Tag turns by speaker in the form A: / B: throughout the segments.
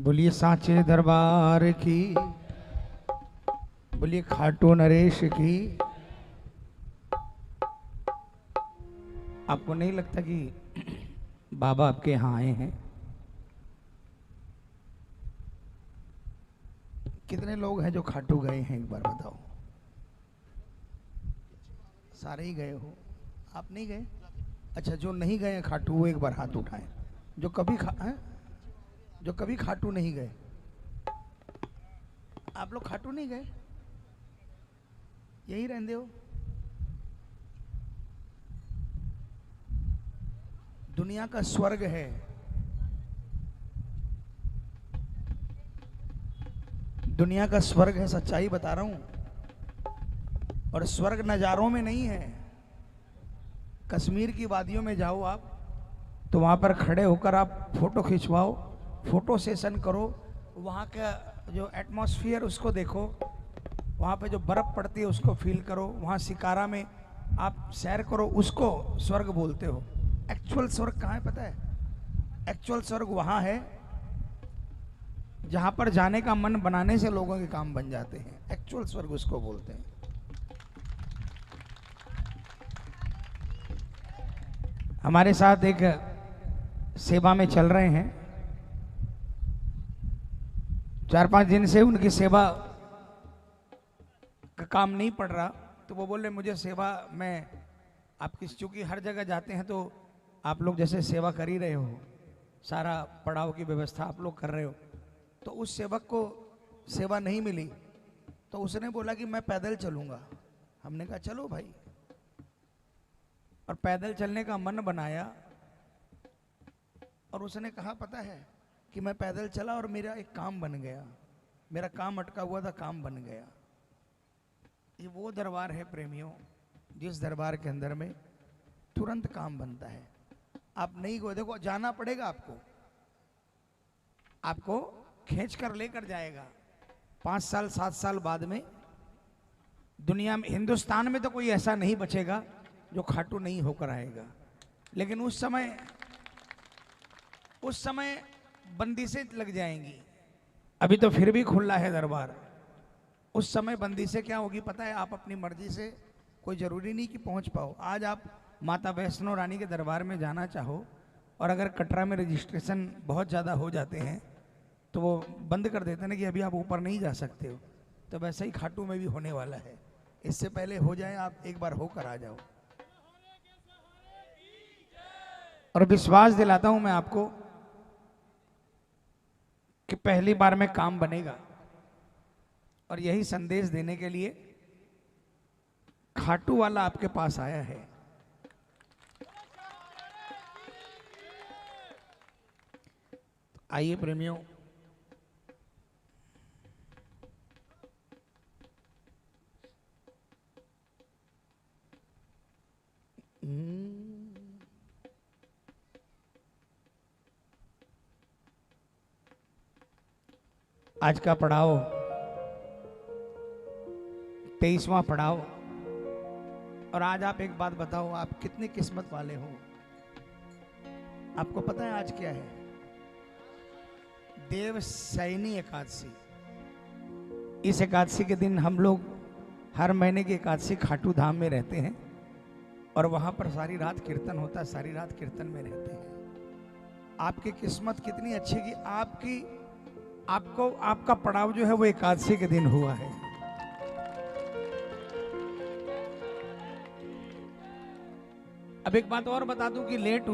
A: बोलिए सांचे दरबार की, बोलिए खाटू नरेश की। आपको नहीं लगता कि बाबा आपके यहाँ आए हैं? कितने लोग हैं जो खाटू गए हैं, एक बार बताओ। सारे ही गए हो? आप नहीं गए? अच्छा, जो नहीं गए हैं खाटू वो एक बार हाथ उठाएं। जो कभी जो कभी खाटू नहीं गए। आप लोग खाटू नहीं गए? यही रहते हो? दुनिया का स्वर्ग है। दुनिया का स्वर्ग है, सच्चाई बता रहा हूं। और स्वर्ग नजारों में नहीं है। कश्मीर की वादियों में जाओ आप, तो वहां पर खड़े होकर आप फोटो खिंचवाओ, फोटो सेशन करो, वहां का जो एटमॉस्फेयर उसको देखो, वहां पे जो बर्फ पड़ती है उसको फील करो, वहां शिकारा में आप सैर करो, उसको स्वर्ग बोलते हो। एक्चुअल स्वर्ग कहाँ है पता है? एक्चुअल स्वर्ग वहां है जहां पर जाने का मन बनाने से लोगों के काम बन जाते हैं। एक्चुअल स्वर्ग उसको बोलते हैं। हमारे साथ एक सेवा में चल रहे हैं, 4-5 दिन से उनकी सेवा का काम नहीं पड़ रहा, तो वो बोल रहे मुझे सेवा में आपकी, चूंकि हर जगह जाते हैं तो आप लोग जैसे सेवा कर ही रहे हो, सारा पड़ाव की व्यवस्था आप लोग कर रहे हो, तो उस सेवक को सेवा नहीं मिली, तो उसने बोला कि मैं पैदल चलूंगा। हमने कहा चलो भाई, और पैदल चलने का मन बनाया, और उसने कहा पता है कि मैं पैदल चला और मेरा एक काम बन गया, मेरा काम अटका हुआ था, काम बन गया। ये वो दरबार है प्रेमियों, जिस दरबार के अंदर में तुरंत काम बनता है। आप नहीं गए, देखो जाना पड़ेगा आपको, आपको खींच कर लेकर जाएगा। 5 साल 7 साल बाद में दुनिया में, हिंदुस्तान में तो कोई ऐसा नहीं बचेगा जो खाटू नहीं होकर आएगा। लेकिन उस समय बंदिशें लग जाएंगी। अभी तो फिर भी खुला है दरबार। उस समय बंदिशें क्या होगी पता है? आप अपनी मर्जी से, कोई जरूरी नहीं कि पहुंच पाओ। आज आप माता वैष्णो रानी के दरबार में जाना चाहो, और अगर कटरा में रजिस्ट्रेशन बहुत ज़्यादा हो जाते हैं तो वो बंद कर देते हैं ना कि अभी आप ऊपर नहीं जा सकते हो। तो वैसा ही खाटू में भी होने वाला है। इससे पहले हो जाए, आप एक बार होकर आ जाओ। और विश्वास दिलाता हूं मैं आपको कि पहली बार में काम बनेगा। और यही संदेश देने के लिए खाटू वाला आपके पास आया है। आइए प्रेमियों, आज का पड़ाव 23वां पड़ाव। और आज आप एक बात बताओ, आप कितनी किस्मत वाले हो? आपको पता है आज क्या है? देवशयनी एकादशी। इस एकादशी के दिन हम लोग हर महीने की एकादशी खाटू धाम में रहते हैं, और वहां पर सारी रात कीर्तन होता है, सारी रात कीर्तन में रहते हैं। आपकी किस्मत कितनी अच्छी कि आपका पड़ाव जो है वो एकादशी के दिन हुआ है। अब एक बात और बता दूं कि लेट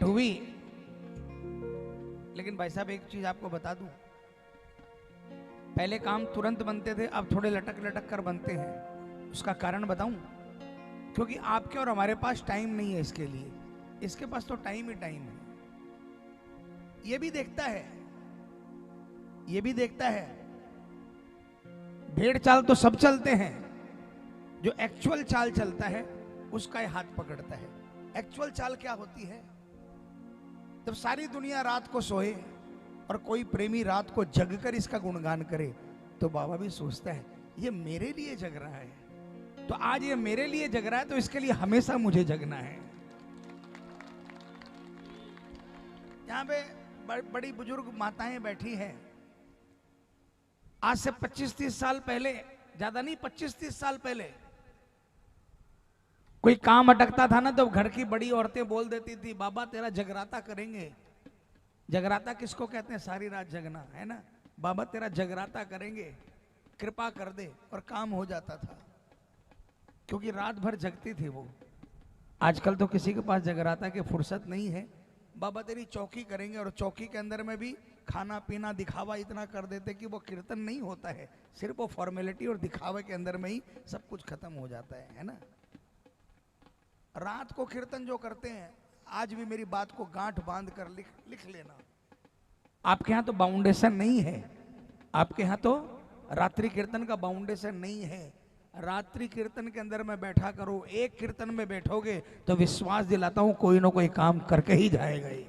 A: हुई, लेकिन भाई साहब एक चीज आपको बता दूं, पहले काम तुरंत बनते थे, अब थोड़े लटक कर बनते हैं। उसका कारण बताऊं? क्योंकि आपके और हमारे पास टाइम नहीं है इसके लिए। इसके पास तो टाइम ही टाइम है। ये भी देखता है। भेड़ चाल तो सब चलते हैं, जो एक्चुअल चाल चलता है उसका हाथ पकड़ता है। एक्चुअल चाल क्या होती है? जब सारी दुनिया रात को सोए और कोई प्रेमी रात को जगकर इसका गुणगान करे, तो बाबा भी सोचता है ये मेरे लिए जग रहा है, तो आज ये मेरे लिए जग रहा है, तो इसके लिए हमेशा मुझे जगना है। यहाँ पे बड़ी बुजुर्ग माताएं बैठी हैं। आज से 25-30 साल पहले, ज्यादा नहीं, 25-30 साल पहले कोई काम अटकता था ना तो घर की बड़ी औरतें बोल देती थी, बाबा तेरा जगराता करेंगे। जगराता किसको कहते हैं? सारी रात जगना, है ना। बाबा तेरा जगराता करेंगे, कृपा कर दे, और काम हो जाता था, क्योंकि रात भर जगती थी वो। आजकल तो किसी के पास जगराता की फुर्सत नहीं है। बाबा तेरी चौकी करेंगे, और चौकी के अंदर में भी खाना पीना दिखावा इतना कर देते कि वो कीर्तन नहीं होता है, सिर्फ वो फॉर्मेलिटी और दिखावे के अंदर में ही सब कुछ खत्म हो जाता है ना। रात को कीर्तन जो करते हैं, आज भी मेरी बात को गांठ बांध कर लिख लेना, आपके यहाँ तो बाउंडेशन नहीं है। आपके यहाँ तो रात्रि कीर्तन का बाउंडेशन नहीं है। रात्रि कीर्तन के अंदर में बैठा करो, एक कीर्तन में बैठोगे तो विश्वास दिलाता हूं कोई ना कोई काम करके ही जाएगा ही।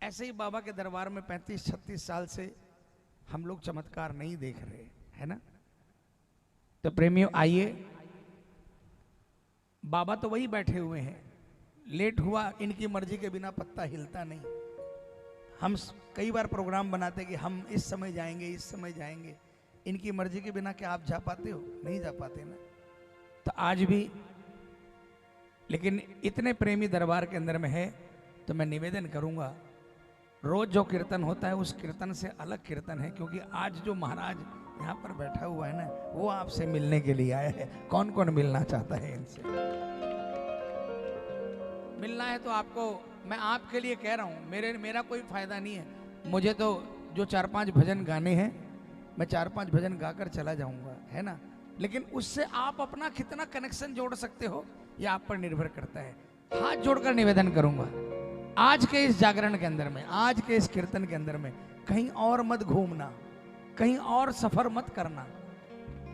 A: ऐसे ही बाबा के दरबार में 35-36 साल से हम लोग चमत्कार नहीं देख रहे, है ना। तो प्रेमियों आइए, बाबा तो वही बैठे हुए हैं। लेट हुआ, इनकी मर्जी के बिना पत्ता हिलता नहीं। हम कई बार प्रोग्राम बनाते कि हम इस समय जाएंगे, इस समय जाएंगे। इनकी मर्जी के बिना क्या आप जा पाते हो? नहीं जा पाते ना। तो आज भी, लेकिन इतने प्रेमी दरबार के अंदर में है तो मैं निवेदन करूंगा, रोज जो कीर्तन होता है उस कीर्तन से अलग कीर्तन है, क्योंकि आज जो महाराज यहाँ पर बैठा हुआ है ना, वो आपसे मिलने के लिए आया है। कौन कौन मिलना चाहता है इनसे? मिलना है तो आपको, मैं आपके लिए कह रहा हूँ, मेरा कोई फायदा नहीं है। मुझे तो जो 4-5 भजन गाने हैं, मैं 4-5 भजन गाकर चला जाऊंगा, है ना। लेकिन उससे आप अपना कितना कनेक्शन जोड़ सकते हो, ये आप पर निर्भर करता है। हाथ जोड़कर निवेदन करूंगा, आज के इस जागरण के अंदर में, आज के इस कीर्तन के अंदर में कहीं और मत घूमना, कहीं और सफर मत करना।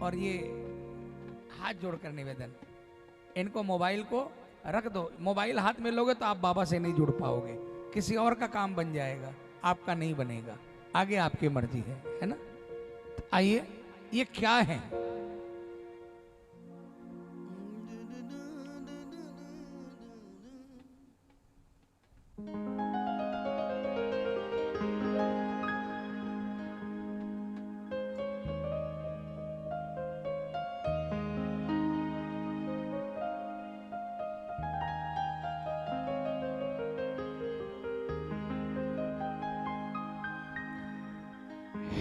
A: और ये हाथ जोड़कर निवेदन, इनको मोबाइल को रख दो। मोबाइल हाथ में लोगे तो आप बाबा से नहीं जुड़ पाओगे, किसी और का काम बन जाएगा, आपका नहीं बनेगा। आगे आपकी मर्जी है ना। तो आइए, ये क्या है?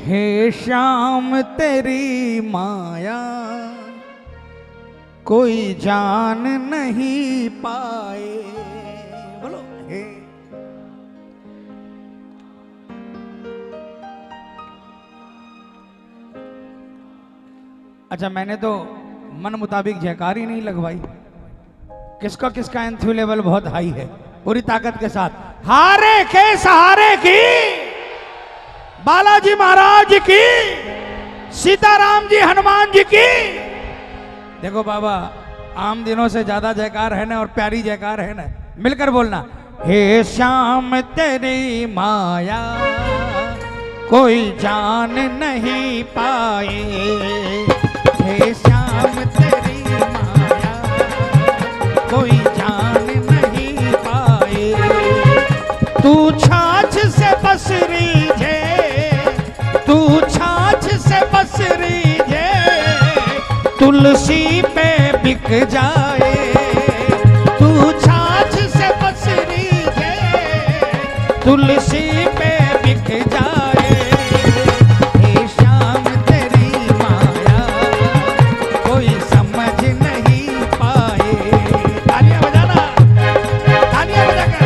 A: हे श्याम तेरी माया कोई जान नहीं पाए। बोलो हे। अच्छा, मैंने तो मन मुताबिक जयकार ही नहीं लगवाई। किसका एंथ्री लेवल बहुत हाई है। पूरी ताकत के साथ हारे के सहारे की बालाजी महाराज की, सीताराम जी, हनुमान जी की। देखो बाबा, आम दिनों से ज्यादा जयकार है ना, और प्यारी जयकार है ना। मिलकर बोलना, हे श्याम तेरी माया कोई जान नहीं पाए। हे श्याम तेरी माया कोई जान नहीं पाए। तू छाछ से बस रीझे, तू छाछ से बस रीझे, तुलसी पे बिक जाए। तू छाछ से बस रीझे, तुलसी पे बिक जाए। हे श्याम तेरी माया कोई समझ नहीं पाए। तालियां बजाना, तालियां बजा कर।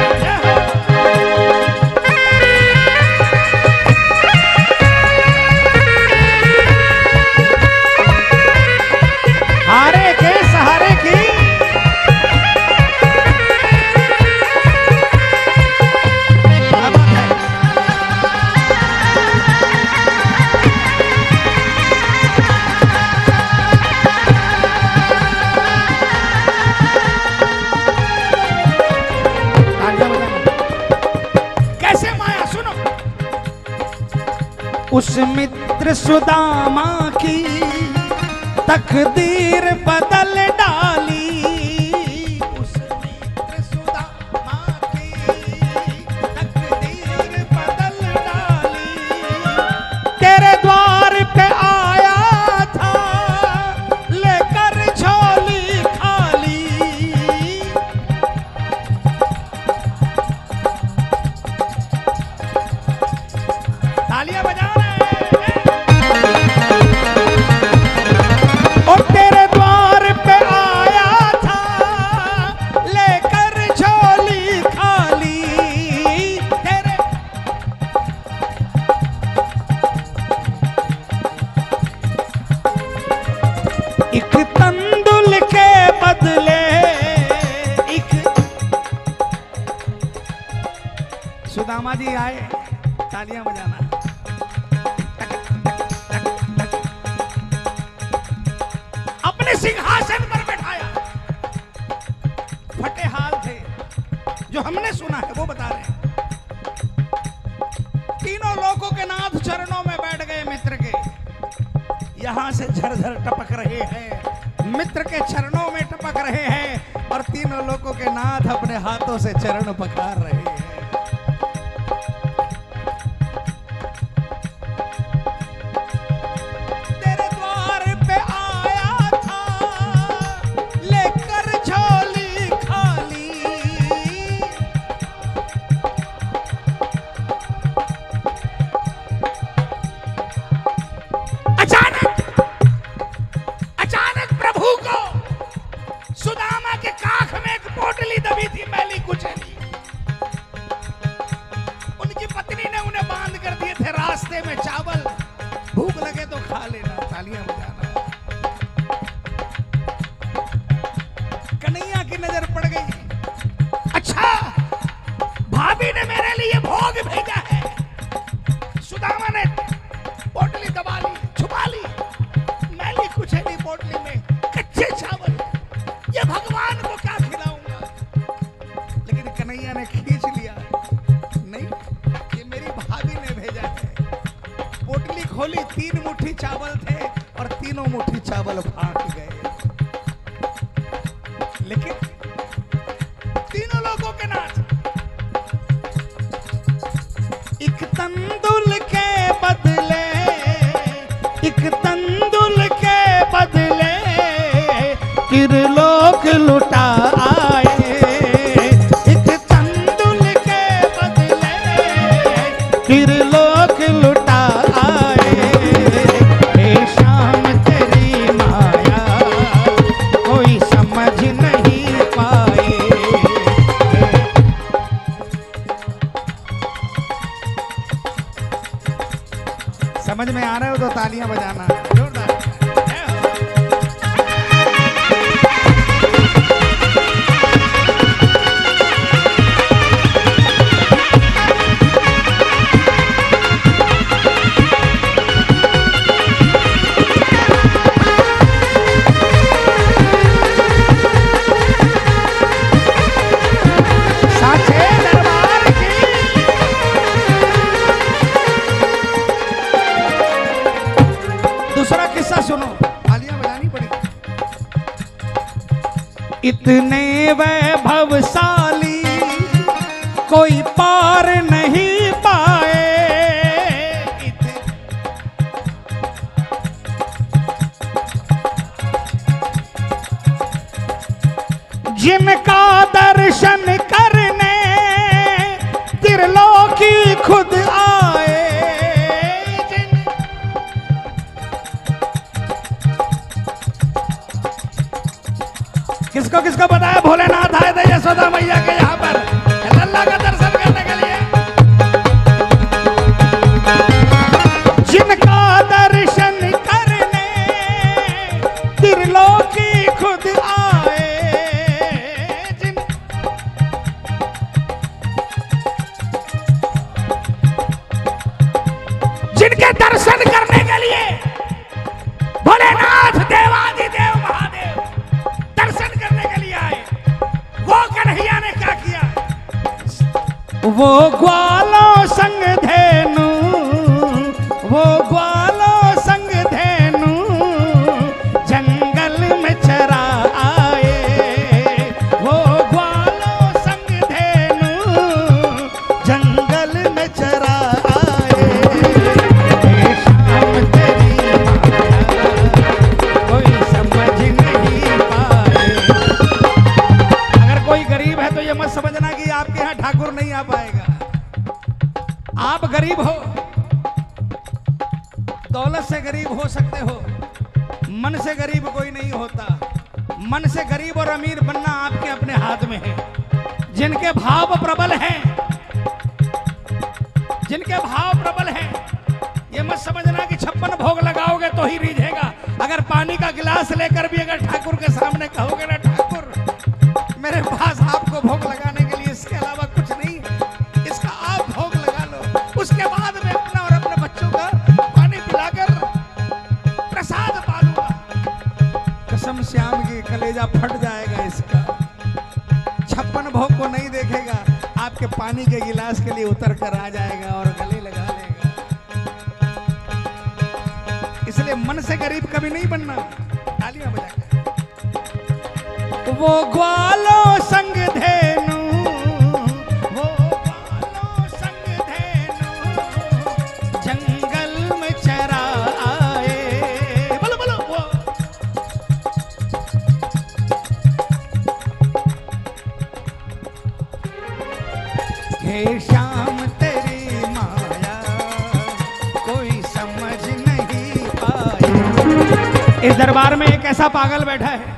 A: हारे के सहारे की कैसे माया सुनो। उस मित्र सुदामा की तकदीर बदल डाली। तालियां बजा रहे और तेरे द्वार पे आया था लेकर झोली खाली तेरे एक तंदुल के बदले एक सुदामा जी आए तालियां बजाना अपने सिंहासन पर बैठाया फटे हाल थे जो हमने सुना है वो बता रहे हैं तीनों लोगों के नाथ चरणों में बैठ गए मित्र के यहां से झरझर टपक रहे हैं मित्र के चरणों में टपक रहे हैं और तीनों लोगों के नाथ अपने हाथों से चरण पखार रहे हैं तेरे द्वार पे आया था लेकर झोली खाली अचानक प्रभु को सुदामा के काख में एक पोटली दबी थी मैली कुचली उनकी पत्नी ने उन्हें बांध कर दिए थे रास्ते में चावल भूख लगे तो खा लेना तालियां बजाना कन्हैया की नजर पड़ गई अच्छा भाभी ने मेरे लिए भोग भेजा है सुदामा ने पोटली दबा ली छुपा ली मैली कुचली पोटली में कच्चे चावल ये भगवान को क्या खिलाऊंगा लेकिन कन्हैया ने खींच लिया नहीं ये मेरी भाभी ने भेजा है पोटली खोली 3 मुट्ठी चावल थे और तीनों मुट्ठी चावल फाट गए लेकिन तीनों लोगों के नाथ एक तंदुल के बदले एक तंदुल के बदले त्रिलोक लुटा आए एक तंदुल के बदले त्रिलोक लुटा आए हे शाम तेरी माया कोई समझ नहीं पाए समझ में आ रहे हो तो तालियां बजाना जोरदार साचे दरबार की दूसरा किस्सा सुनो तालियां बजानी पड़ी इतने वैभवशाली कोई पार नहीं पाए जिनका दर्शन करने त्रिलोकी खुद आए किसको किसको पता है भोलेनाथ आए थे यशोदा मैया के यहाँ पर लल्ला का दर्शन करने के लिए जिनका दर्शन करने त्रिलोकी खुद आए जिनके दर्शन करने के लिए भोलेनाथ देवादिदेव महादेव दर्शन करने के लिए आए वो कन्हैया ने क्या किया वो ग्वालों संग धेनु वो ग्वालों संग धेनु जंगल में चरा आए वो ग्वालों संग धेनु जंगल में चरा आए शाम तेरी कोई समझ नहीं पाए अगर कोई गरीब है तो ये मत समझना कि आपके यहाँ ठाकुर नहीं आ पाएगा आप गरीब हो दौलत से गरीब हो सकते हो, मन से गरीब कोई नहीं होता। मन से गरीब और अमीर बनना आपके अपने हाथ में है। जिनके भाव प्रबल हैं, जिनके भाव प्रबल हैं, ये मत समझना कि 56 भोग लगाओगे तो ही रीझेगा। अगर पानी का गिलास लेकर भी अगर ठाकुर के सामने कहोगे ना, ठाकुर मेरे पास आपको भोग लगाने के लिए इसके अलावा कुछ नहीं है, इसका आप भोग लगा लो, उसके बाद मैं अपना और अपने बच्चों का पानी पिलाकर प्रसाद पालूंगा। कसम श्याम की कलेजा फट जाएगा इसका। 56 भोग को नहीं देखेगा, आपके पानी के गिलास के लिए उतर कर आ जाएगा और गले लगा लेगा। इसलिए मन से गरीब कभी नहीं बनना। तालियां बजाकर। वो ग्वालों संग धेनु, वो ग्वालों संग धेनु, जंगल में चराए। बोलो बोलो वो। हे श्याम तेरी माया कोई समझ नहीं पाए। इस दरबार में एक ऐसा पागल बैठा है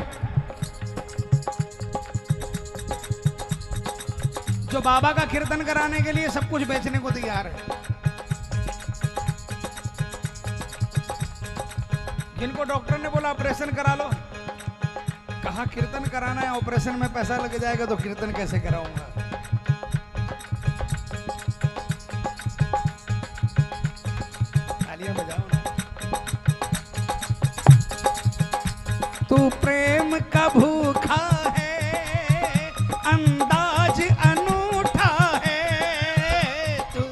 A: जो बाबा का कीर्तन कराने के लिए सब कुछ बेचने को तैयार है। जिनको डॉक्टर ने बोला ऑपरेशन करा लो, कहा कीर्तन कराना है, ऑपरेशन में पैसा लग जाएगा तो कीर्तन कैसे कराऊंगा। तालियां बजाओ ना। तू प्रेम का भूखा है, अंदाज अनूठा है तू।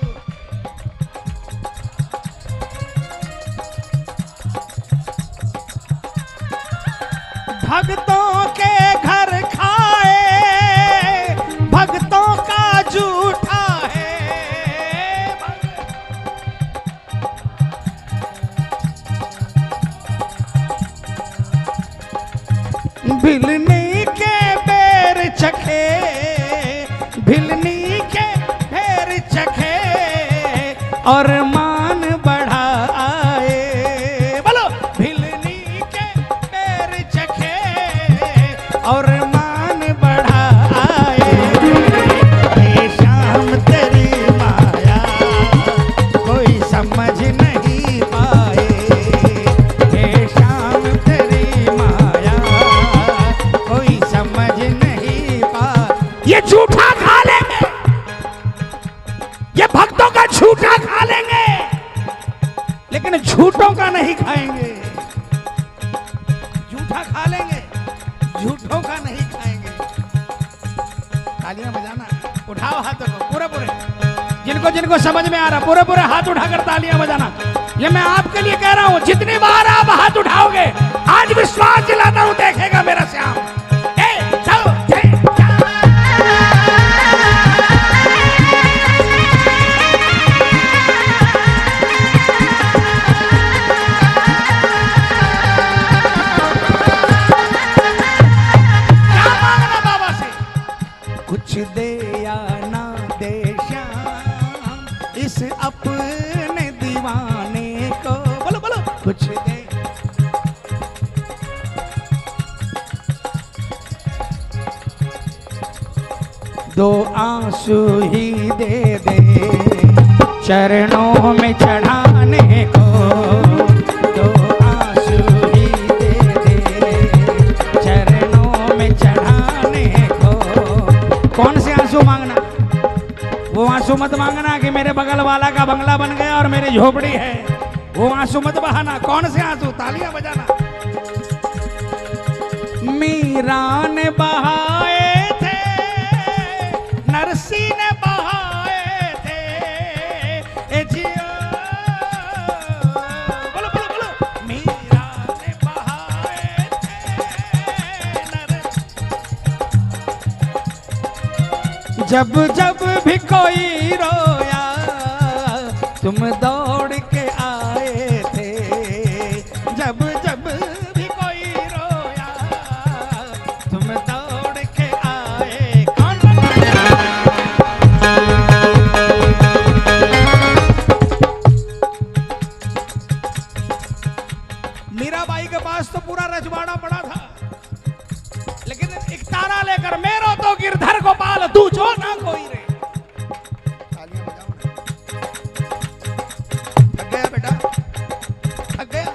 A: भक्तों के घर खाए, भक्तों का जूठा है। भिलनी के बेर चखे, भिलनी के बेर चखे और मान बढ़ाए। बोलो भिलनी के बेर चखे और मान बढ़ाए। हे श्याम तेरी माया कोई समझ नहीं पाए। हे श्याम तेरी माया कोई समझ नहीं पाए। ये झूठा खा लेंगे, ये भक्तों का झूठा खा लेंगे, लेकिन झूठों का नहीं खाएंगे। झूठा खा लेंगे, झूठों का नहीं खाएंगे। तालियां बजाना। उठाओ हाथों को पूरे पूरे, जिनको जिनको समझ में आ रहा पूरे पूरे हाथ उठाकर तालियां बजाना। ये मैं आपके लिए कह रहा हूं, जितनी बार आप हाथ उठाओगे आज विश्वास दिलाता हूं, देखेगा मेरा श्याम। कुछ दे या ना दे श्याम इस अपने दीवाने को। बोलो बोलो कुछ दे। दो आंसू ही दे दे चरणों में चढ़ाने को। दो आंसू ही दे दे चरणों में चढ़ाने को। कौन से आंसू मांगना? वो आंसू मत मांगना कि मेरे बगल वाला का बंगला बन गया और मेरी झोपड़ी है, वो आंसू मत बहाना। कौन से आंसू? तालियां बजाना। मीरा ने बहाए थे, नरसी ने बहाए थे, ए जियो। बोलो बोलो बोलो। मीरा ने बहाए थे, जब जब भी कोई रोया तुम दौड़ के आए थे। जब जब भी कोई रोया तुम दौड़ के आए। कौन? पास तो पूरा रजवाड़ा पड़ा था, लेकिन एक तारा लेकर मेरो तो गिरधर गोपाल तू जो ना कोई रे। तालियां बजाओ ना। थक गया बेटा, थक गया।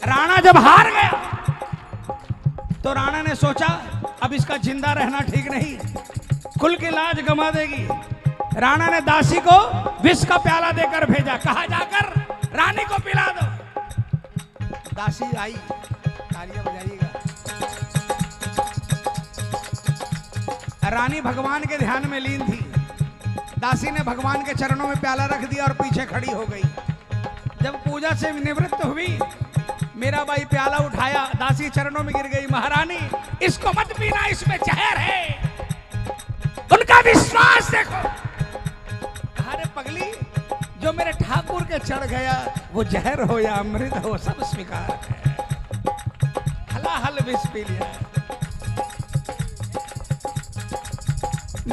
A: राणा जब हार गया तो राणा ने सोचा अब इसका जिंदा रहना ठीक नहीं, कुल की लाज गंवा देगी। राणा ने दासी को विष का प्याला देकर भेजा, कहा जाकर रानी को पिला दो। दासी आई, तालियां बजाइएगा। रानी भगवान के ध्यान में लीन थी। दासी ने भगवान के चरणों में प्याला रख दिया और पीछे खड़ी हो गई। जब पूजा से निवृत्त हुई, मीराबाई प्याला उठाया, दासी चरणों में गिर गई। महारानी इसको मत पीना, इसमें जहर है। उनका विश्वास देखो। अरे पगली, जो मेरे ठाकुर के चढ़ गया वो जहर हो या अमृत हो सब स्वीकार है। हलाहल विष पी लिया।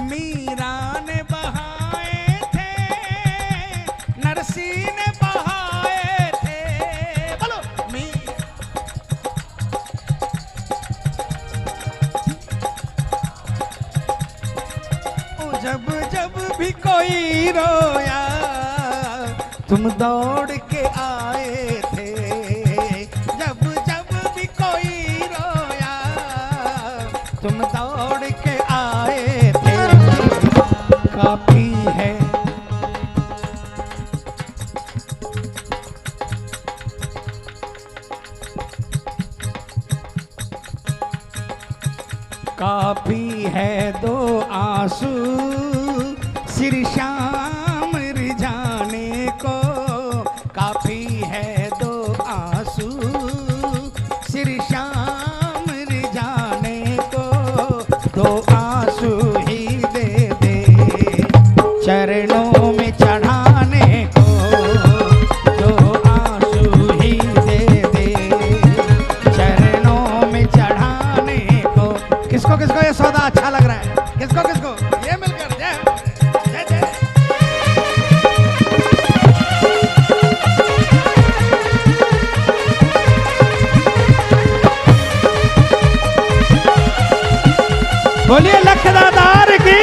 A: मीरा ने बहाए थे, नरसी ने बहाए थे। बोलो जब जब भी कोई रोया तुम दौड़ के आए थे। जब जब भी कोई रोया तुम दौड़ के आए थे। काफी है काफी है दो आंसू सिर शाम रिझाने को। काफी है दो आंसू सिर शाम रिझाने को। दो आंसू ही दे दे चरणों में चढ़ाने को। दो आंसू ही दे दे चरणों में चढ़ाने को। किसको किसको ये सौदा अच्छा लग रहा है? किसको किसको ये मिलकर जय जय जय। बोलिए लखदादार की।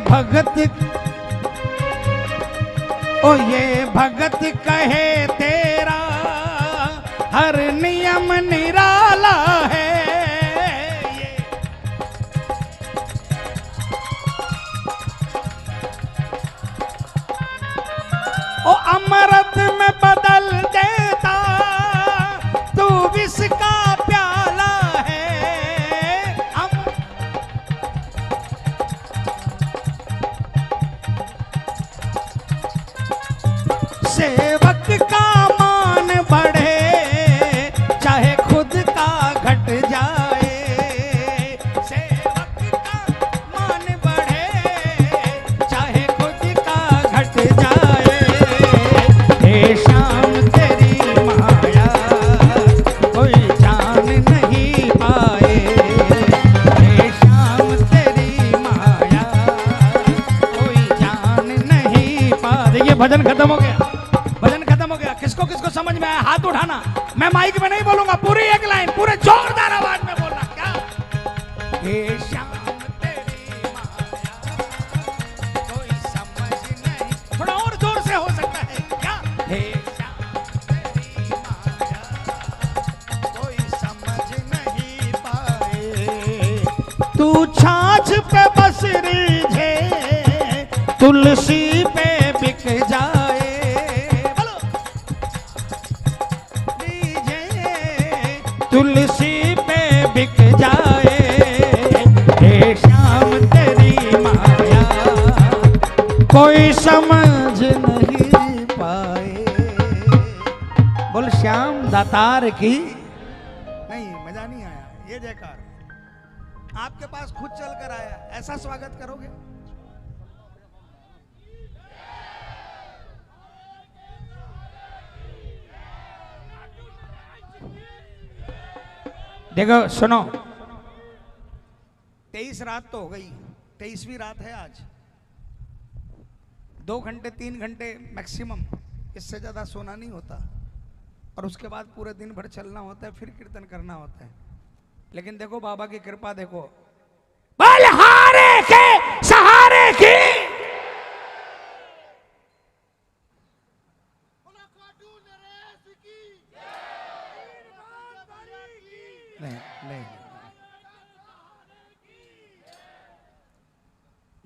A: भगत ओ ये भगत कहे तेरा हर नियम निराला है। ये ओ अमृत में बदल देता तू विष का प्याला है। सेवक का मान बढ़े चाहे खुद का घट जाए। सेवक का मान बढ़े चाहे खुद का घट जाए। हे श्याम तेरी माया कोई जान नहीं पाए। हे श्याम तेरी माया कोई जान नहीं पाए। ये भजन खत्म हो गया, भजन खत्म हो गया। किसको किसको समझ में आया हाथ उठाना। मैं माइक में नहीं बोलूंगा, पूरी एक लाइन पूरे जोरदार आवाज में बोलना। क्या? हे श्याम तेरी माया कोई समझ नहीं। थोड़ा और जोर से हो सकता है क्या? हे श्याम तेरी माया कोई समझ नहीं पाए। तू छाछ पे बस रीझे तुलसी पे बिक जाए। तुलसी पे बिक जाए। हे श्याम तेरी माया कोई समझ नहीं पाए। बोल श्याम दातार की। नहीं मजा नहीं आया ये जयकार। आपके पास खुद चलकर आया, ऐसा स्वागत करोगे? देखो सुनो, 23 रात तो हो गई, 23वीं रात है आज। 2 घंटे 3 घंटे मैक्सिमम, इससे ज्यादा सोना नहीं होता। और उसके बाद पूरे दिन भर चलना होता है, फिर कीर्तन करना होता है। लेकिन देखो बाबा की कृपा देखो, बलहारे के सहारे की। नहीं नहीं,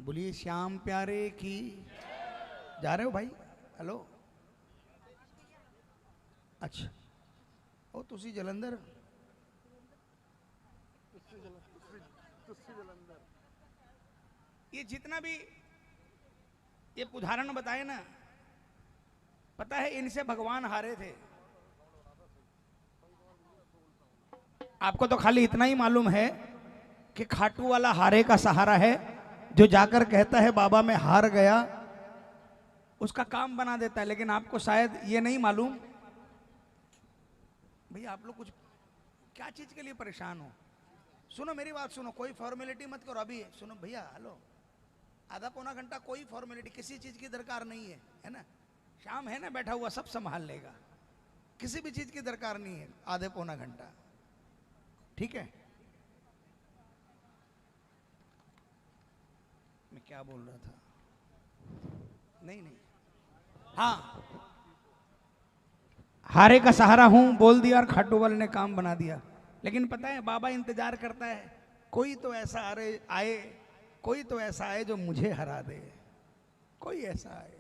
A: बोलिए श्याम प्यारे की। जा रहे हो भाई? हेलो, अच्छा ओ तुसी जलंधर, ये जितना भी ये उदाहरण बताए ना, पता है इनसे भगवान हारे थे। आपको तो खाली इतना ही मालूम है कि खाटू वाला हारे का सहारा है, जो जाकर कहता है बाबा मैं हार गया, उसका काम बना देता है। लेकिन आपको शायद ये नहीं मालूम। भैया आप लोग कुछ क्या चीज के लिए परेशान हो? सुनो मेरी बात सुनो, कोई फॉर्मेलिटी मत करो अभी। सुनो भैया, हेलो, आधा पौना घंटा कोई फॉर्मेलिटी, किसी चीज की दरकार नहीं है ना? शाम है ना बैठा हुआ, सब संभाल लेगा, किसी भी चीज की दरकार नहीं है। आधे पौना घंटा, ठीक है? मैं क्या बोल रहा था? नहीं नहीं, हाँ, हारे का सहारा हूं बोल दिया और खाटू वाले ने काम बना दिया। लेकिन पता है बाबा इंतजार करता है, कोई तो ऐसा आए, कोई तो ऐसा आए जो मुझे हरा दे, कोई ऐसा आए,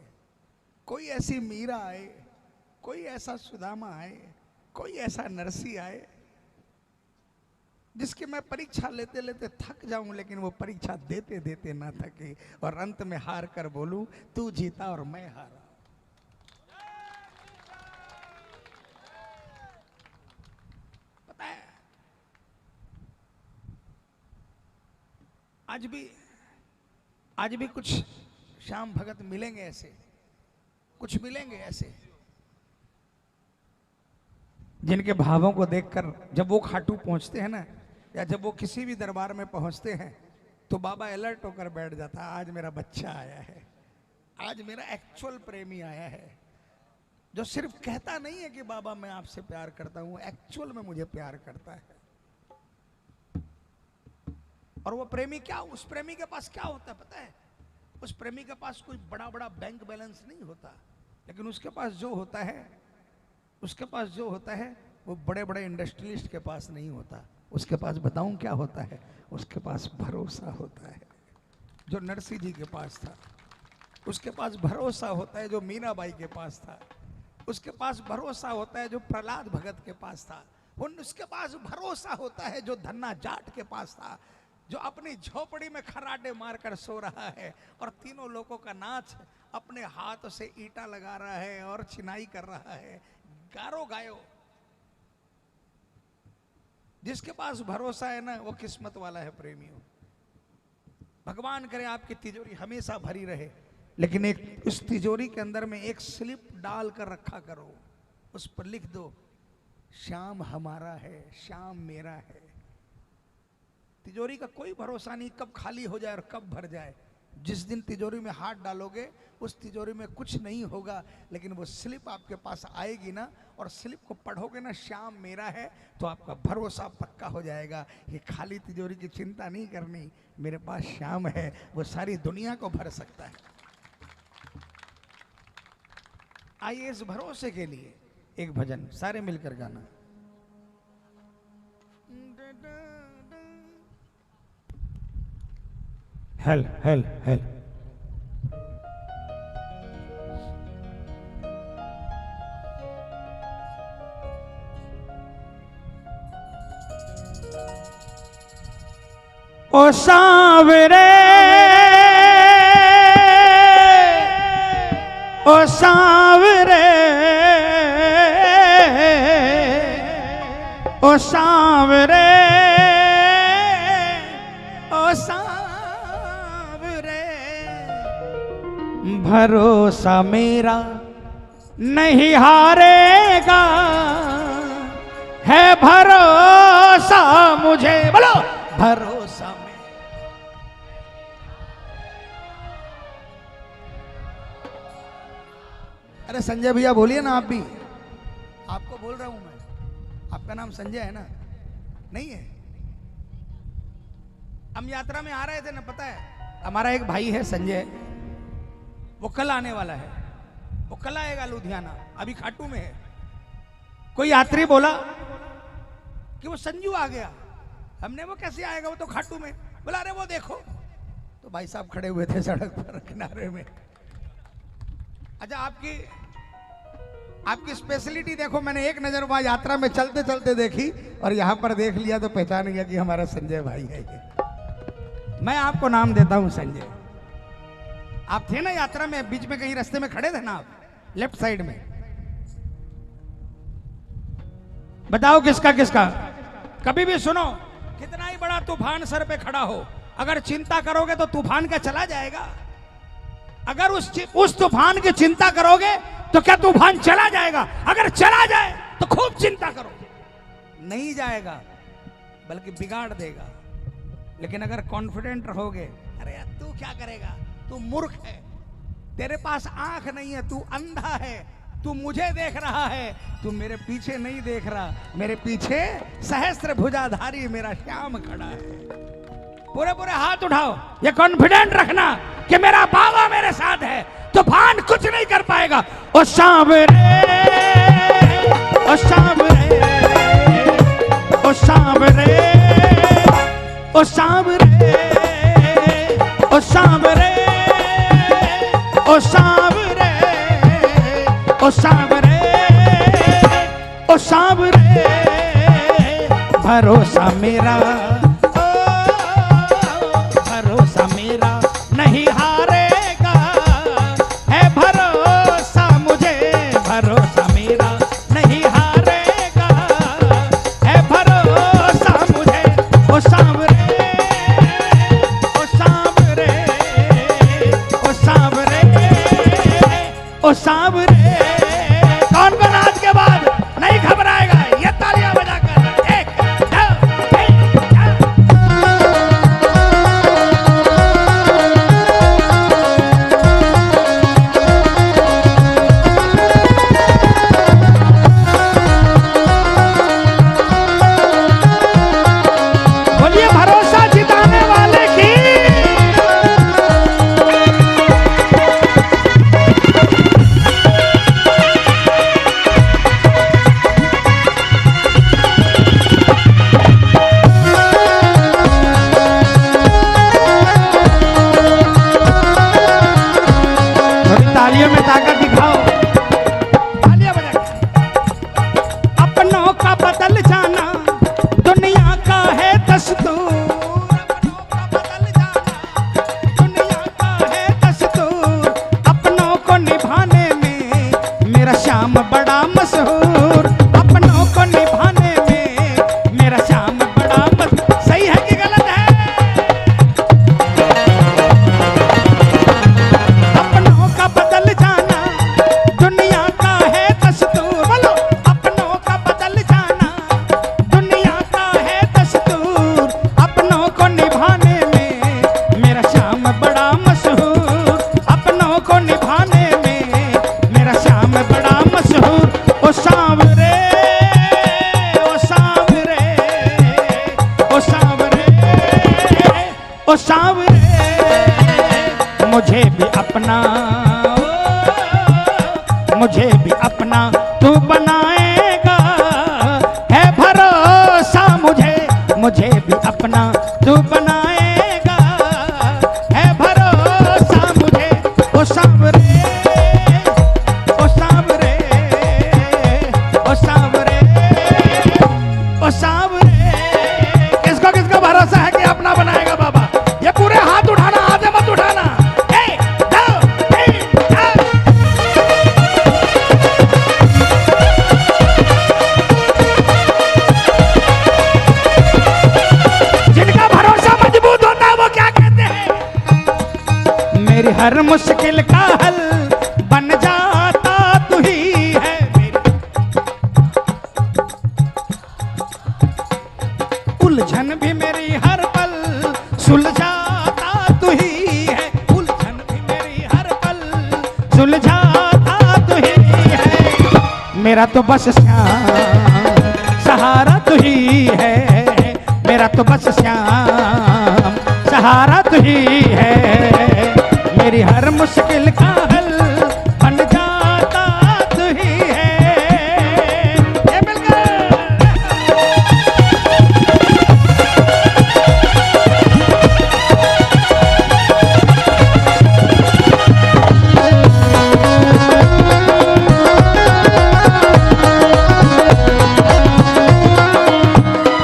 A: कोई ऐसी मीरा आए, कोई ऐसा सुदामा आए, कोई ऐसा नरसी आए जिसकी मैं परीक्षा लेते लेते थक जाऊं, लेकिन वो परीक्षा देते देते ना थके, और अंत में हार कर बोलूं तू जीता और मैं हारा। पता है आज भी कुछ श्याम भगत मिलेंगे ऐसे, कुछ मिलेंगे ऐसे जिनके भावों को देखकर जब वो खाटू पहुंचते हैं ना, या जब वो किसी भी दरबार में पहुंचते हैं, तो बाबा अलर्ट होकर बैठ जाता है। आज मेरा बच्चा आया है, आज मेरा एक्चुअल प्रेमी आया है, जो सिर्फ कहता नहीं है कि बाबा मैं आपसे प्यार करता हूं, एक्चुअल में मुझे प्यार करता है। और वो प्रेमी क्या, उस प्रेमी के पास क्या होता है पता है? उस प्रेमी के पास कोई बड़ा बड़ा बैंक बैलेंस नहीं होता, लेकिन उसके पास जो होता है वो बड़े बड़े इंडस्ट्रियलिस्ट के पास नहीं होता। उसके पास बताऊं क्या होता है? उसके पास भरोसा होता है, जो नरसिंह जी के पास था। उसके पास भरोसा होता है जो मीनाबाई के पास था। उसके पास भरोसा होता है जो प्रहलाद भगत के पास था। उसके पास भरोसा होता है जो धन्ना जाट के पास था, जो अपनी झोपड़ी में खराटे मारकर सो रहा है और तीनों लोगों का नाच अपने हाथ से ईंटा लगा रहा है और चिनाई कर रहा है, गारो गायो। जिसके पास भरोसा है ना, वो किस्मत वाला है प्रेमियों। भगवान करे आपकी तिजोरी हमेशा भरी रहे, लेकिन एक उस तिजोरी के अंदर में एक स्लिप डाल कर रखा करो, उस पर लिख दो श्याम हमारा है, श्याम मेरा है। तिजोरी का कोई भरोसा नहीं कब खाली हो जाए और कब भर जाए। जिस दिन तिजोरी में हाथ डालोगे उस तिजोरी में कुछ नहीं होगा, लेकिन वो स्लिप आपके पास आएगी ना, और स्लिप को पढ़ोगे ना श्याम मेरा है, तो आपका भरोसा पक्का हो जाएगा। ये खाली तिजोरी की चिंता नहीं करनी, मेरे पास श्याम है, वो सारी दुनिया को भर सकता है। आइए इस भरोसे के लिए एक भजन सारे मिलकर गाना। हेल हेल हेल ओ सांवरे, ओ सांवरे, ओ सांवरे, ओ सांवरे, भरोसा मेरा नहीं हारेगा, है भरोसा भरोसा मुझे, बोलो भरोसा में। अरे संजय भैया बोलिए ना आप भी, आपको बोल रहा हूं मैं। आपका नाम संजय है ना? नहीं है? हम यात्रा में आ रहे थे ना, पता है हमारा एक भाई है संजय, वो कल आने वाला है, वो कल आएगा लुधियाना, अभी खाटू में है। कोई यात्री बोला कि वो संजू आ गया, हमने वो कैसे आएगा, वो तो खाटू में। बोला अरे वो देखो, तो भाई साहब खड़े हुए थे सड़क पर किनारे में। अच्छा आपकी स्पेशलिटी देखो, मैंने एक नजर वहां यात्रा में चलते चलते देखी और यहां पर देख लिया तो पहचान गया कि हमारा संजय भाई है ये। मैं आपको नाम देता हूं संजय। आप थे ना यात्रा में, बीच में कहीं रास्ते में खड़े थे ना आप, लेफ्ट साइड में। बताओ किसका किसका? कभी भी सुनो, कितना ही बड़ा तूफान सर पे खड़ा हो, अगर चिंता करोगे तो तूफान क्या चला जाएगा? अगर उस तूफान की चिंता करोगे तो क्या तूफान चला जाएगा? अगर चला जाए तो खूब चिंता करोगे, नहीं जाएगा बल्कि बिगाड़ देगा। लेकिन अगर कॉन्फिडेंट रहोगे, अरे यार तू क्या करेगा, तू मूर्ख है, तेरे पास आंख नहीं है, तू अंधा है, तू मुझे देख रहा है, तू मेरे पीछे नहीं देख रहा, मेरे पीछे सहस्त्र भुजाधारी मेरा श्याम खड़ा है। पूरे पूरे हाथ उठाओ, ये कॉन्फिडेंट रखना कि मेरा बाबा मेरे साथ है, तूफान कुछ नहीं कर पाएगा। ओ सांवरे, ओ सांवरे, ओ सांवरे, ओ सांवरे, ओ सांवरे, ओ सांवरे, ओ सांवरे, ओ सांवरे, भरोसा मेरा, भरोसा मेरा नहीं हारेगा, है भरोसा मुझे, भरोसा मेरा नहीं हारेगा, है भरोसा मुझे। ओ सांवरे, ओ सांवरे, ओ सांवरे, ओ सांवरे। कौन कौन आज के बाद नहीं घबराएगा? ये तालियां बजाकर एक, दो, तीन, चार। बोलिए भरोसा जिताने वाले की। तालियों में ताकत दिखाओ, तालियां बजा के। अपनों का बदल जाना दुनिया का है दस्तूर, अपनों का बदल जाना दुनिया का है दस्तूर, अपनों को निभाने में मेरा श्याम बड़ा मशहूर, अपनों को निभाने में मेरा श्याम बड़ा मशहूर। सही है कि गलत है? अपनों का बदल जाना दुनिया का है दस्तूर, बोलो अपनों का बदल जाना दुनिया का है दस्तूर, अपनों को निभाने में मेरा श्याम बड़ा मशहूर, अपनों को निभाने में मेरा श्याम बड़ा मशहूर। ओ सांवरे, ओ सांवरे, ओ सांवरे, ओ सांवरे, मुझे भी अपना, मुझे भी अपना तू बनाएगा, है भरोसा मुझे, मुझे भी अपना तू बनाएगा, है भरोसा मुझे। ओ सांवरे, ओ सांवरे, ओ सांवरे, ओ सांवरे। किसको किसको भरोसा है कि अपना बनाएगा बाबा? ये पूरे हाथ उठाना, आधे मत उठाना। एक, दो, तीन, चार। जिनका भरोसा मजबूत होता है वो क्या कहते हैं? मेरी हर मुश्किल का हल बन जाता तू ही है मेरी। सुलझाता तू ही है मेरा तो बस श्याम, सहारा तू ही है मेरा तो बस श्याम, सहारा तू ही है मेरी हर मुश्किल का हल बन जाता तू ही है। ये मिलकर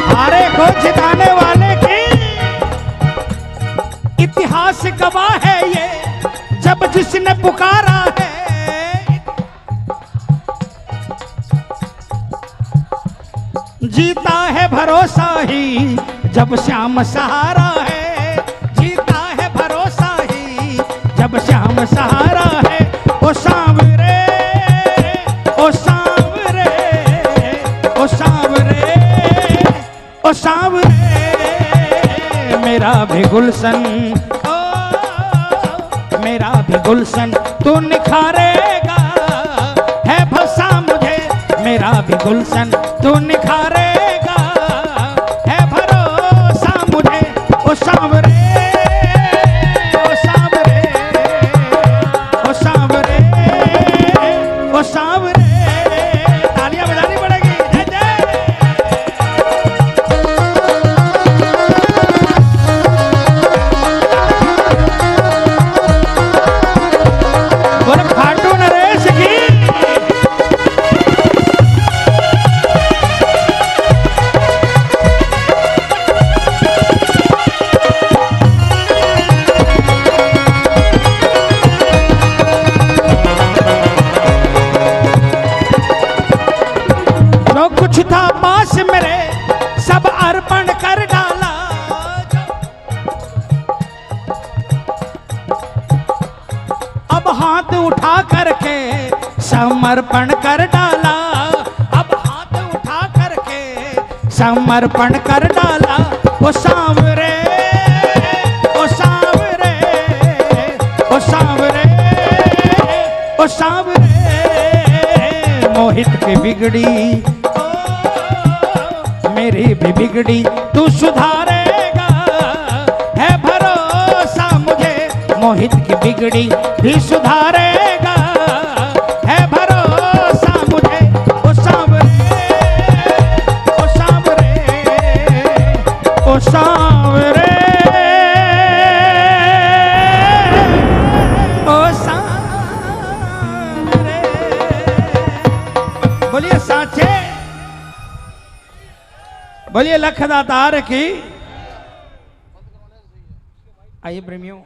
A: हारे को जिताने वाले की इतिहास गवाह है ये, जब जिसने पुकारा है जीता है भरोसा ही, जब श्याम सहारा है जीता है भरोसा ही, जब श्याम सहारा है। ओ सांवरे ओ सांवरे ओ सांवरे ओ सांवरे मेरा भी गुलशन, मेरा भी गुलशन तू निखारेगा है भसा मुझे, मेरा भी गुलशन तू निखारेगा है भरोसा मुझे। ओ सांवरे ओ सांवरे ओ सांवरे ओ सांवरे तालियां बजानी पड़ेगी। जय जय खाटू नरेश की। जो कुछ था पास मेरे सब अर्पण कर डाला, अब हाथ उठा करके समर्पण कर डाला, अब हाथ उठा करके समर्पण कर डाला। ओ सांवरे ओ सांवरे ओ सांवरे ओ सांवरे मोहित की बिगड़ी मेरी भी बिगड़ी तू सुधारेगा है भरोसा मुझे, मोहित की बिगड़ी भी सुधारेगा है भरोसा मुझे। ओ सांवरे ओ सांवरे ओ सांवरे ओ सांवरे बोलिए साचे, बोलिए लखदातार की। आइए प्रेमियों,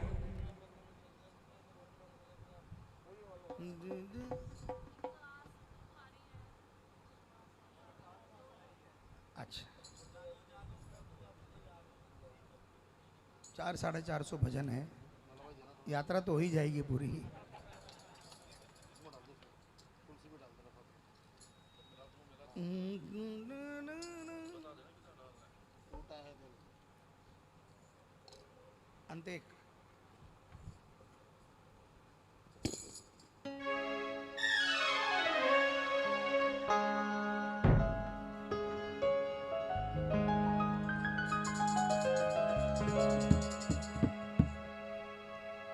A: अच्छा 400-450 भजन है, यात्रा तो हो ही जाएगी पूरी। अंतेक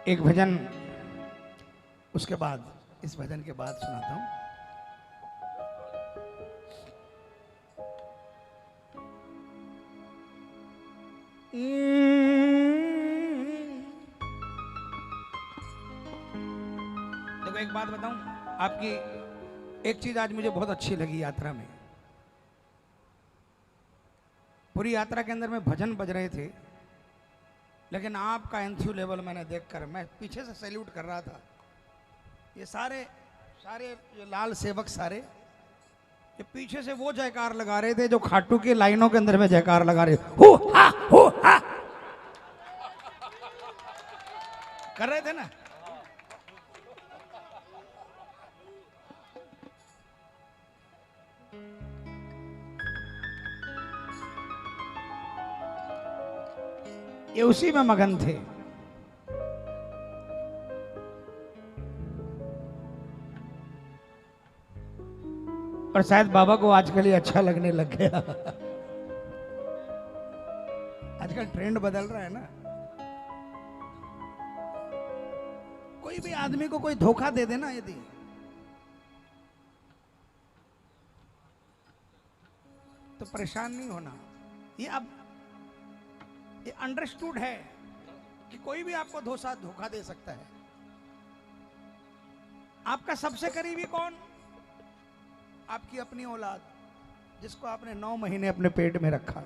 A: एक भजन, उसके बाद इस भजन के बाद सुनाता हूं। देखो एक बात बताऊं आपकी, एक चीज आज मुझे बहुत अच्छी लगी यात्रा में। पूरी यात्रा के अंदर में भजन बज रहे थे, लेकिन आपका एंथ्यू लेवल मैंने देखकर मैं पीछे से सैल्यूट कर रहा था। ये सारे ये लाल सेवक सारे ये पीछे से वो जयकार लगा रहे थे जो खाटू की लाइनों के अंदर में जयकार लगा रहे हो हा कर रहे थे ना। ये उसी में मगन थे। और शायद बाबा को आजकल ये अच्छा लगने लग गया। आजकल ट्रेंड बदल रहा है ना। कोई भी आदमी को कोई धोखा दे देना यदि, तो परेशान नहीं होना। ये अब ये अंडरस्टूड है कि कोई भी आपको धोखा दे सकता है। आपका सबसे करीबी कौन? आपकी अपनी औलाद, जिसको आपने 9 महीने अपने पेट में रखा।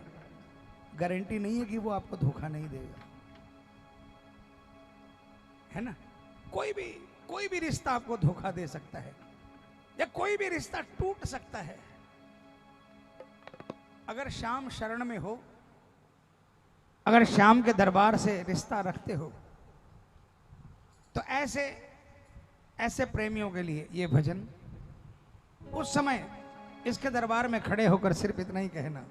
A: गारंटी नहीं है कि वो आपको धोखा नहीं देगा, है ना। कोई भी रिश्ता आपको धोखा दे सकता है, या कोई भी रिश्ता टूट सकता है। अगर श्याम शरण में हो, अगर श्याम के दरबार से रिश्ता रखते हो, तो ऐसे प्रेमियों के लिए ये भजन। उस समय इसके दरबार में खड़े होकर सिर्फ इतना ही कहना,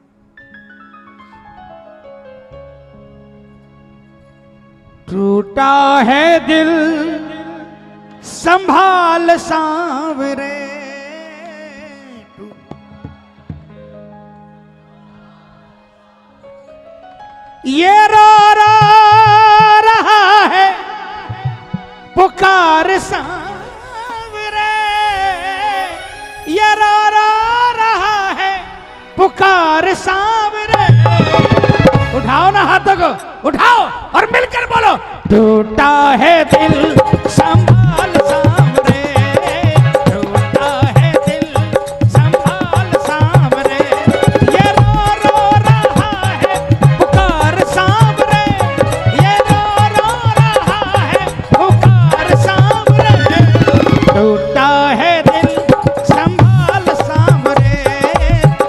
A: टूटा है दिल संभाल सांवरे, ये रो रहा है पुकार सांवरे, ये रो रहा है पुकार सांवरे। उठाओ ना हाथों को, उठाओ और मिलकर बोलो, टूटा है दिल संभाल सांवरे, टूटा है दिल संभाल सांवरे, ये रो रहा है पुकार सांवरे, ये रो रहा है पुकार सांवरे, टूटा है दिल संभाल सांवरे,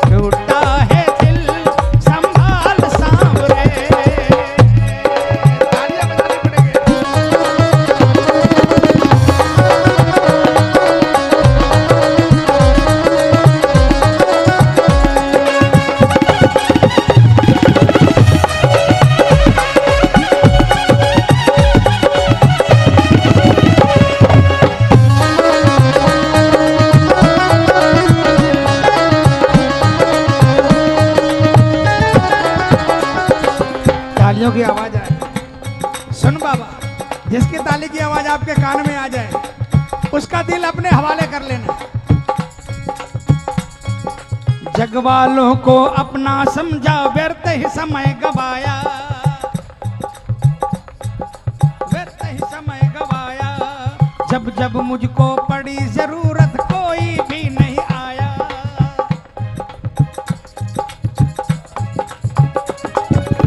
A: टूटा है दिल संभाल सांवरे। तालियां बजानी पड़ेगी। तालियों की आवाज आए, सुन बाबा, जिसकी ताली की आवाज आपके कान में आ जाए उसका दिल अपने हवाले कर लेना। जग वालों को अपना समझा, व्यर्थ ही समय गवाया, व्यर्थ ही समय गवाया, जब जब मुझको पड़ी जरूरत कोई भी नहीं आया।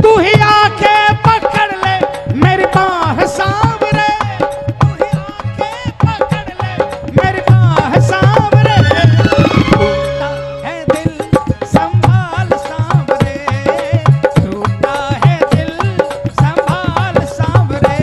A: तू ही आके पकड़ ले मेरी बाह सांवरे, तू ही आके पकड़ ले मेरी बाह सांवरे, टूटा है दिल संभाल सांवरे, टूटा है दिल संभाल सांवरे।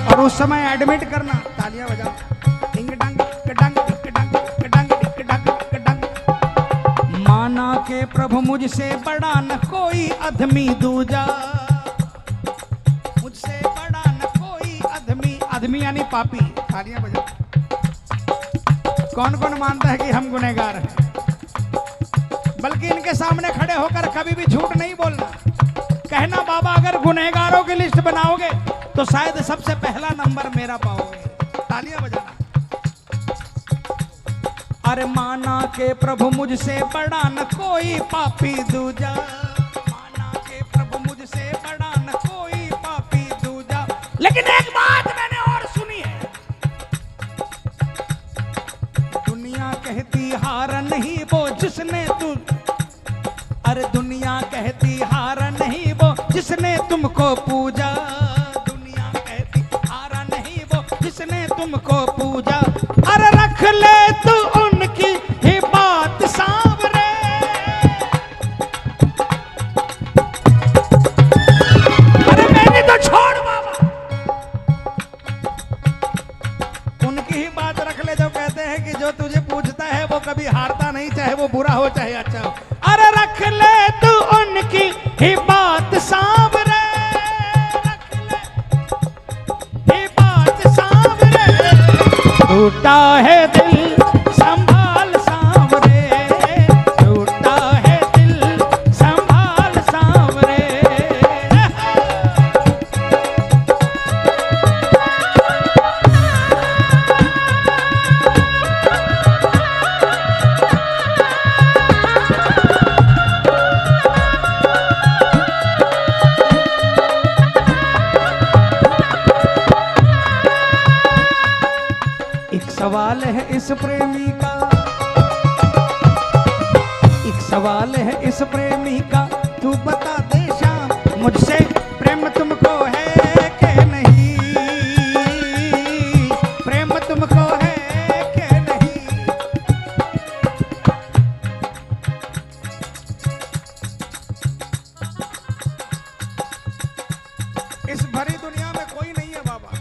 A: और उस समय एडमिट करना, तालियां बजा, डिंग डंग डंग डंग डंग डंग डंग। माना के प्रभु मुझसे बड़ा न कोई अधमी दूजा, मुझसे बड़ा न कोई अधमी, अधमी यानी पापी। तालियां बजा। कौन कौन मानता है कि हम गुनहगार हैं? बल्कि इनके सामने खड़े होकर कभी भी झूठ नहीं बोलना। कहना, बाबा अगर गुनहगारों की लिस्ट बनाओगे तो शायद सबसे पहला नंबर मेरा पाओगे। तालियां बजाना। अरे माना के प्रभु मुझसे बड़ा न कोई पापी दूजा, माना के प्रभु मुझसे बड़ा न कोई पापी दूजा। लेकिन एक बात मैंने और सुनी है, दुनिया कहती हार नहीं वो जिसने तू, अरे दुनिया कहती हार नहीं वो जिसने तुमको पूजा, दुनिया कहती हार नहीं वो जिसने तुमको पूजा। अरे रख ले तू उनकी ही बात उनकी ही बात रख ले जो कहते हैं कि जो तुझे पूछता है वो कभी हारता नहीं, चाहे वो बुरा हो चाहे अच्छा हो। अरे रख ले तू उनकी ही बात सामने, रख ले ही बात सामने, टूटा है दिल संभाल सांवरे, टूटा है दिल संभाल सांवरे। एक सवाल है इस प्रेमी का, एक सवाल है इस प्रेमी का, तू बता दे शाम मुझसे प्रेम तुमको है कि नहीं, प्रेम तुमको है कि नहीं। इस भरी दुनिया में कोई नहीं है बाबा,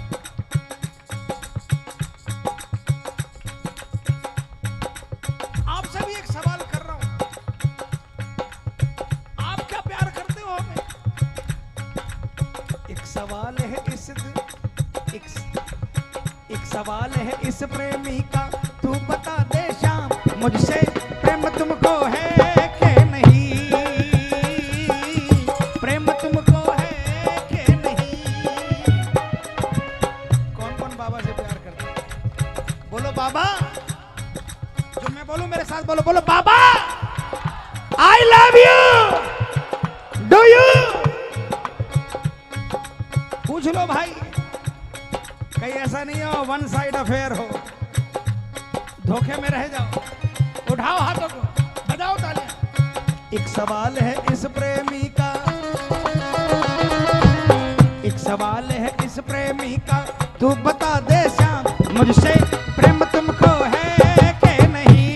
A: आपसे भी एक सवाल कर रहा हूं, आप क्या प्यार करते हो हमें? एक सवाल है एक सवाल है इस प्रेमी का, तू बता दे शाम मुझसे प्रेम तुमको है कि नहीं, प्रेम तुमको है कि नहीं। कौन कौन बाबा से प्यार करते हैं? बोलो बाबा, जो मैं बोलूं मेरे साथ बोलो, बोलो बाबा I love you, do you? पूछ लो भाई, कहीं ऐसा नहीं हो वन साइड अफेयर हो, धोखे में रह जाओ। उठाओ हाथों को, बजाओ तालियां। एक सवाल है इस प्रेमी का, एक सवाल है इस प्रेमी का, तू बता दे श्याम मुझसे प्रेम तुमको है कि नहीं,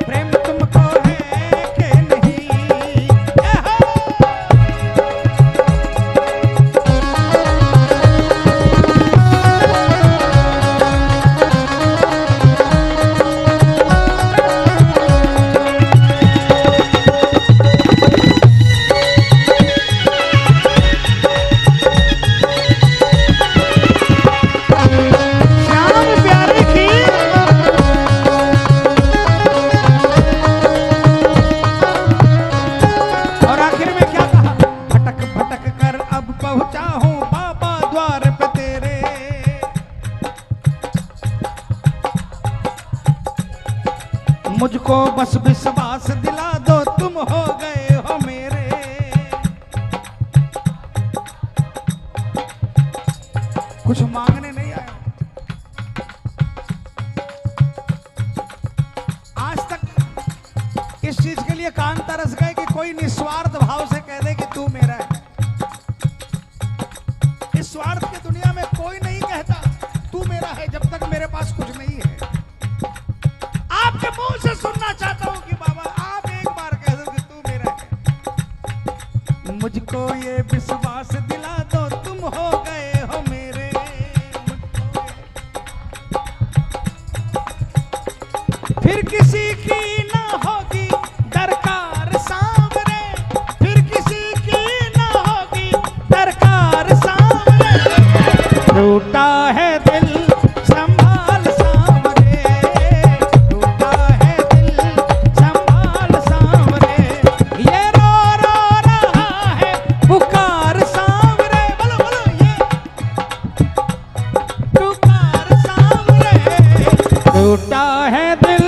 A: प्रेम तुमको है कि नहीं। मुझको बस विश्वास दिला दो, तुम हो गए हो मेरे। कुछ मांगने नहीं आया, आज तक इस चीज के लिए कान तरस गए कि कोई निस्वार्थ भाव से कह दे कि तू मेरा है। इस स्वार्थ की दुनिया में कोई नहीं कहता तू मेरा है जब तक मेरे पास कुछ नहीं है। आपके मुंह से सुनना चाहता हूं कि बाबा आप एक बार कह दो कि तू मेरा है। मुझको ये विश्वास दिला दो, तुम हो गए हो मेरे। फिर किसी की ना होगी दरकार सांवरे, फिर किसी की ना होगी दरकार सांवरे। टूटा है दिल संभाल सांवरे, टूटा है दिल संभाल सांवरे। ये रो रहा है पुकार सांवरे, बोलो बोलो ये पुकार सांवरे। टूटा है दिल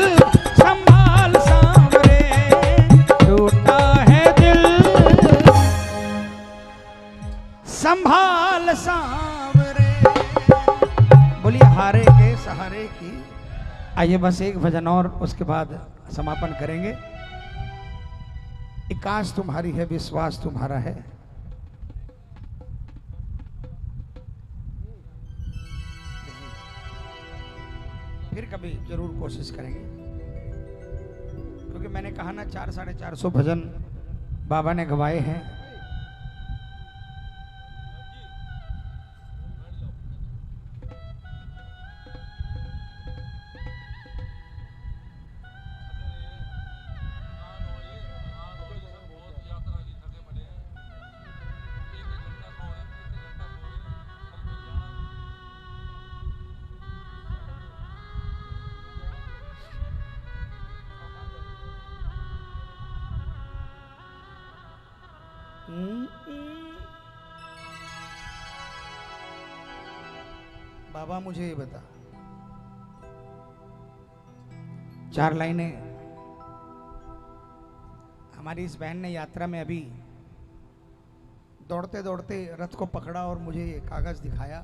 A: संभाल सांवरे, टूटा है दिल संभाल सांवरे। बोलिए हारे के सहारे की। आइए बस एक भजन और उसके बाद समापन करेंगे। एकांश तुम्हारी है, विश्वास तुम्हारा है। फिर कभी जरूर कोशिश करेंगे, क्योंकि मैंने कहा ना 400-450 भजन बाबा ने गवाए हैं। बाबा मुझे ये बता, 4 लाइनें हमारी इस बहन ने यात्रा में अभी दौड़ते दौड़ते रथ को पकड़ा और मुझे ये कागज दिखाया।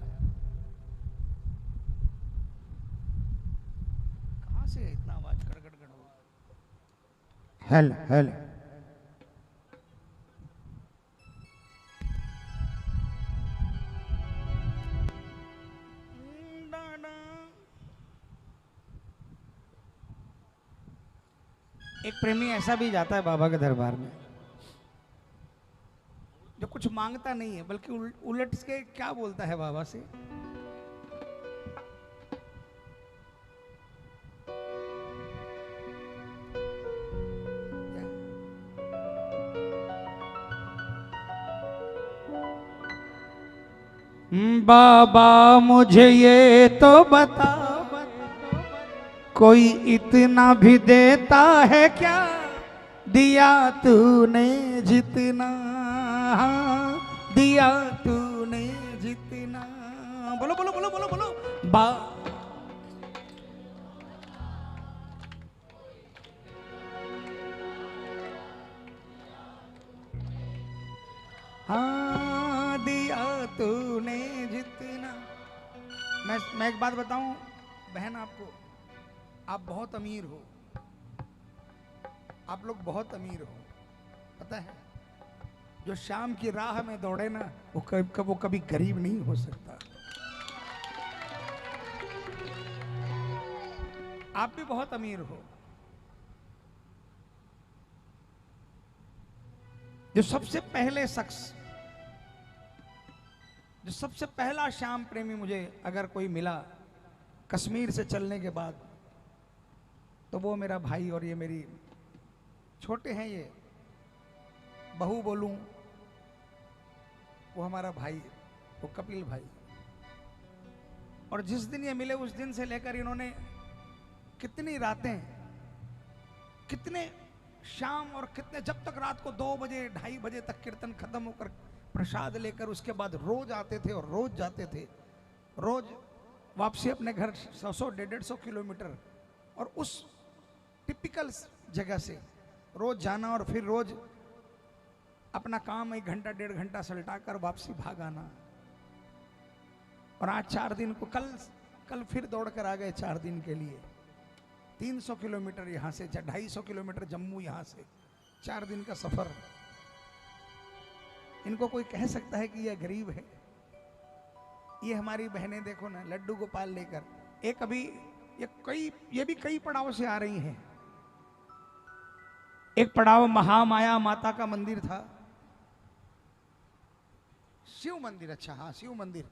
A: कहां से इतना आवाज गड़गड़ गड़? हेल हेल एक प्रेमी ऐसा भी जाता है बाबा के दरबार में जो कुछ मांगता नहीं है, बल्कि उलट के क्या बोलता है बाबा से, बाबा मुझे ये तो बता, कोई इतना भी देता है क्या, दिया तूने जितना, दिया तूने जितना। बोलो बोलो बोलो बोलो बोलो बा। हाँ दिया तूने जितना। मैं एक बात बताऊं बहन आपको, आप बहुत अमीर हो, आप लोग बहुत अमीर हो। पता है जो शाम की राह में दौड़े ना वो कभी गरीब नहीं हो सकता। आप भी बहुत अमीर हो। जो सबसे पहले शख्स, जो सबसे पहला श्याम प्रेमी मुझे अगर कोई मिला कश्मीर से चलने के बाद, तो वो मेरा भाई, और ये मेरी छोटे हैं ये बहू बोलूं, वो हमारा भाई, वो कपिल भाई। और जिस दिन ये मिले उस दिन से लेकर इन्होंने कितनी रातें, कितने शाम और कितने, जब तक रात को 2 बजे 2:30 बजे तक कीर्तन खत्म होकर प्रसाद लेकर उसके बाद रोज आते थे और रोज जाते थे, रोज वापसी अपने घर 100-150 किलोमीटर, और उस टिपिकल जगह से रोज जाना और फिर रोज अपना काम 1 घंटा 1.5 घंटा सलटाकर वापसी भाग आना। और आज 4 दिन को, कल फिर दौड़ कर आ गए 4 दिन के लिए, 300 किलोमीटर यहाँ से, 250 किलोमीटर जम्मू यहाँ से, 4 दिन का सफर। इनको कोई कह सकता है कि यह गरीब है? ये हमारी बहनें देखो ना, लड्डू गोपाल लेकर, एक अभी ये भी कई पड़ाव से आ रही हैं। एक पड़ाव महामाया माता का मंदिर था, शिव मंदिर, अच्छा हाँ शिव मंदिर,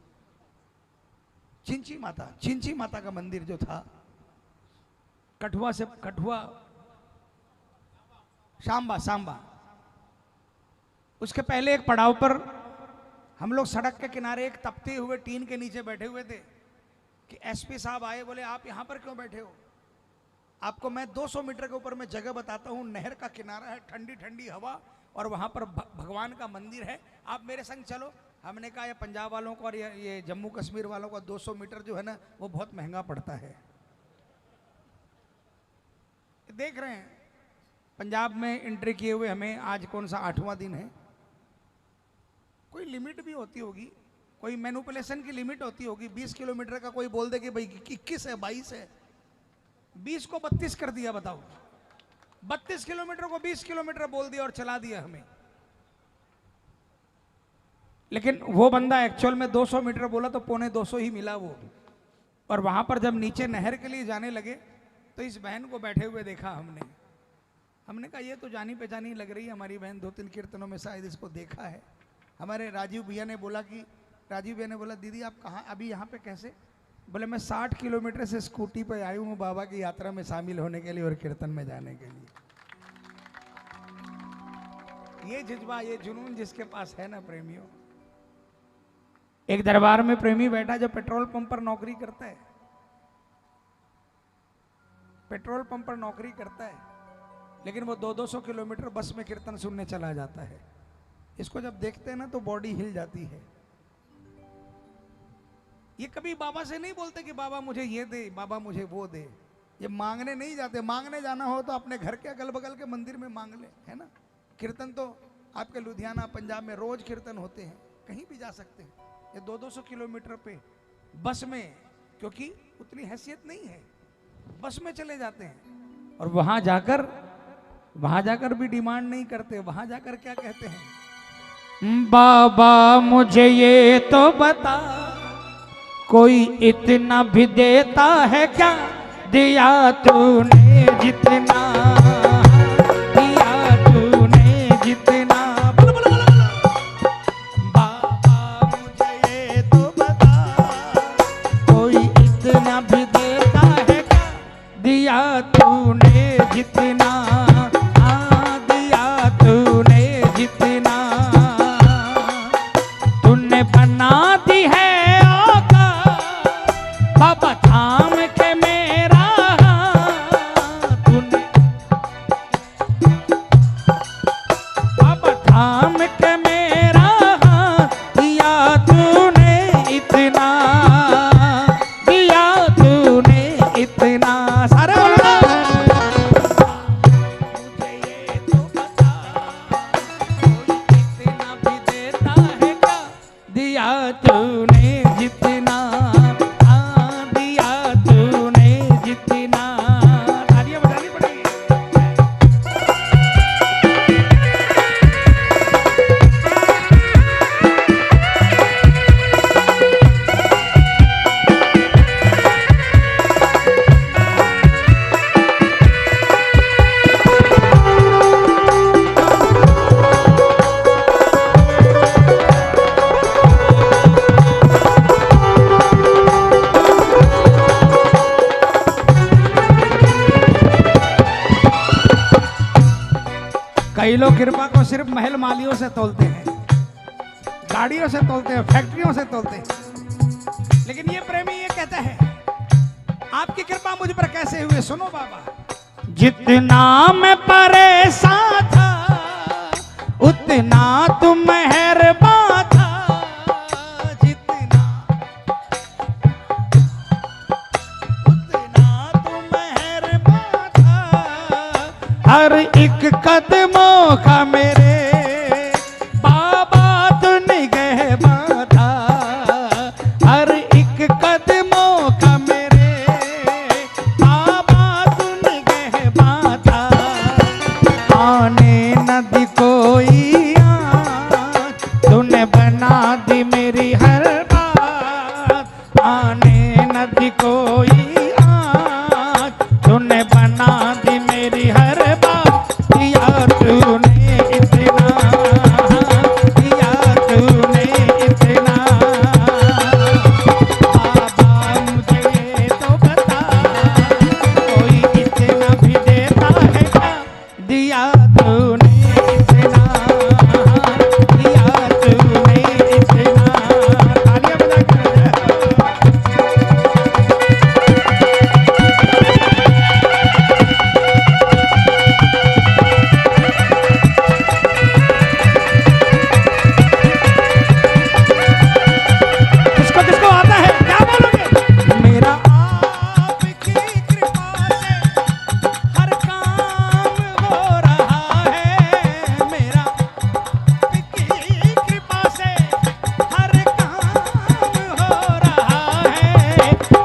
A: चिंची माता का मंदिर जो था, कठुआ सांबा। उसके पहले एक पड़ाव पर हम लोग सड़क के किनारे एक तपते हुए टीन के नीचे बैठे हुए थे कि एसपी साहब आए, बोले आप यहां पर क्यों बैठे हो? आपको मैं 200 मीटर के ऊपर में जगह बताता हूँ, नहर का किनारा है, ठंडी ठंडी हवा, और वहां पर भगवान का मंदिर है, आप मेरे संग चलो। हमने कहा ये पंजाब वालों को और ये जम्मू कश्मीर वालों को 200 मीटर जो है ना वो बहुत महंगा पड़ता है। देख रहे हैं पंजाब में एंट्री किए हुए हमें आज कौन सा 8वां दिन है। कोई लिमिट भी होती होगी, कोई मैनिपुलेशन की लिमिट होती होगी। 20 किलोमीटर का कोई बोल दे कि भाई 21 है 22 है, 20 को 32 कर दिया, बताओ। 32 किलोमीटर को 20 किलोमीटर बोल दिया और चला दिया हमें। लेकिन वो बंदा एक्चुअल में 200 मीटर बोला तो 225 ही मिला वो। और वहां पर जब नीचे नहर के लिए जाने लगे तो इस बहन को बैठे हुए देखा हमने कहा ये तो जानी पहचानी लग रही है हमारी बहन, 2-3 कीर्तनों में शायद इसको देखा है। हमारे राजीव भैया ने बोला दीदी आप कहाँ अभी यहाँ पे कैसे? बोले मैं 60 किलोमीटर से स्कूटी पे आई हूँ बाबा की यात्रा में शामिल होने के लिए और कीर्तन में जाने के लिए। ये जज्बा, ये जुनून जिसके पास है ना प्रेमियों। एक दरबार में प्रेमी बैठा जो पेट्रोल पंप पर नौकरी करता है, पेट्रोल पंप पर नौकरी करता है, लेकिन वो 200-200 किलोमीटर बस में कीर्तन सुनने चला जाता है। इसको जब देखते हैं ना तो बॉडी हिल जाती है। ये कभी बाबा से नहीं बोलते कि बाबा मुझे ये दे, बाबा मुझे वो दे। ये मांगने नहीं जाते। मांगने जाना हो तो अपने घर के अगल बगल के मंदिर में मांग ले, है ना। कीर्तन तो आपके लुधियाना पंजाब में रोज कीर्तन होते हैं, कहीं भी जा सकते हैं। ये 200-200 किलोमीटर पे बस में, क्योंकि उतनी हैसियत नहीं है, बस में चले जाते हैं। और वहां जाकर भी डिमांड नहीं करते। वहां जाकर क्या कहते हैं, बाबा मुझे ये तो बता, कोई इतना भी देता है क्या, दिया तूने जितना, दिया तूने जितना। बाबा मुझे ये तो बता, कोई इतना भी देता है क्या, दिया तूने जितना, हाँ दिया तूने जितना। तूने बना दी है बाबा थाम के मेरा, तूने बाबा थाम के मेरा, दिया तूने इतना, दिया तूने इतना। सारे मुझे ये तो बता, कोई इतना भी देता है क्या, दिया तूने जितना, कई लोग कृपा को सिर्फ महल मालियों से तोलते हैं, गाड़ियों से तोलते हैं, फैक्ट्रियों से तोलते हैं। लेकिन ये प्रेमी ये कहता है, आपकी कृपा मुझ पर कैसे हुई, सुनो बाबा। जितना मैं परेशान था, उतना तुम मेहरबान था, जितना उतना तुम मेहरबान था। हर एक कदमों का मेरे बाबा तू निगहबान था, हर एक कदमों का मेरे बाबा तू निगहबान था। आने न दी कोई आँच, तूने बना दी मेरी हर बात, आने न दी कोई आँच, तूने बना दी मेरी हर बात, दिया तूने इतना, दिया तूने इतना। बाबा मुझे ये तो बता, कोई इतना भी देता है क्या, दिया तूने इतना, दिया तूने इतना। तालियां बजा कर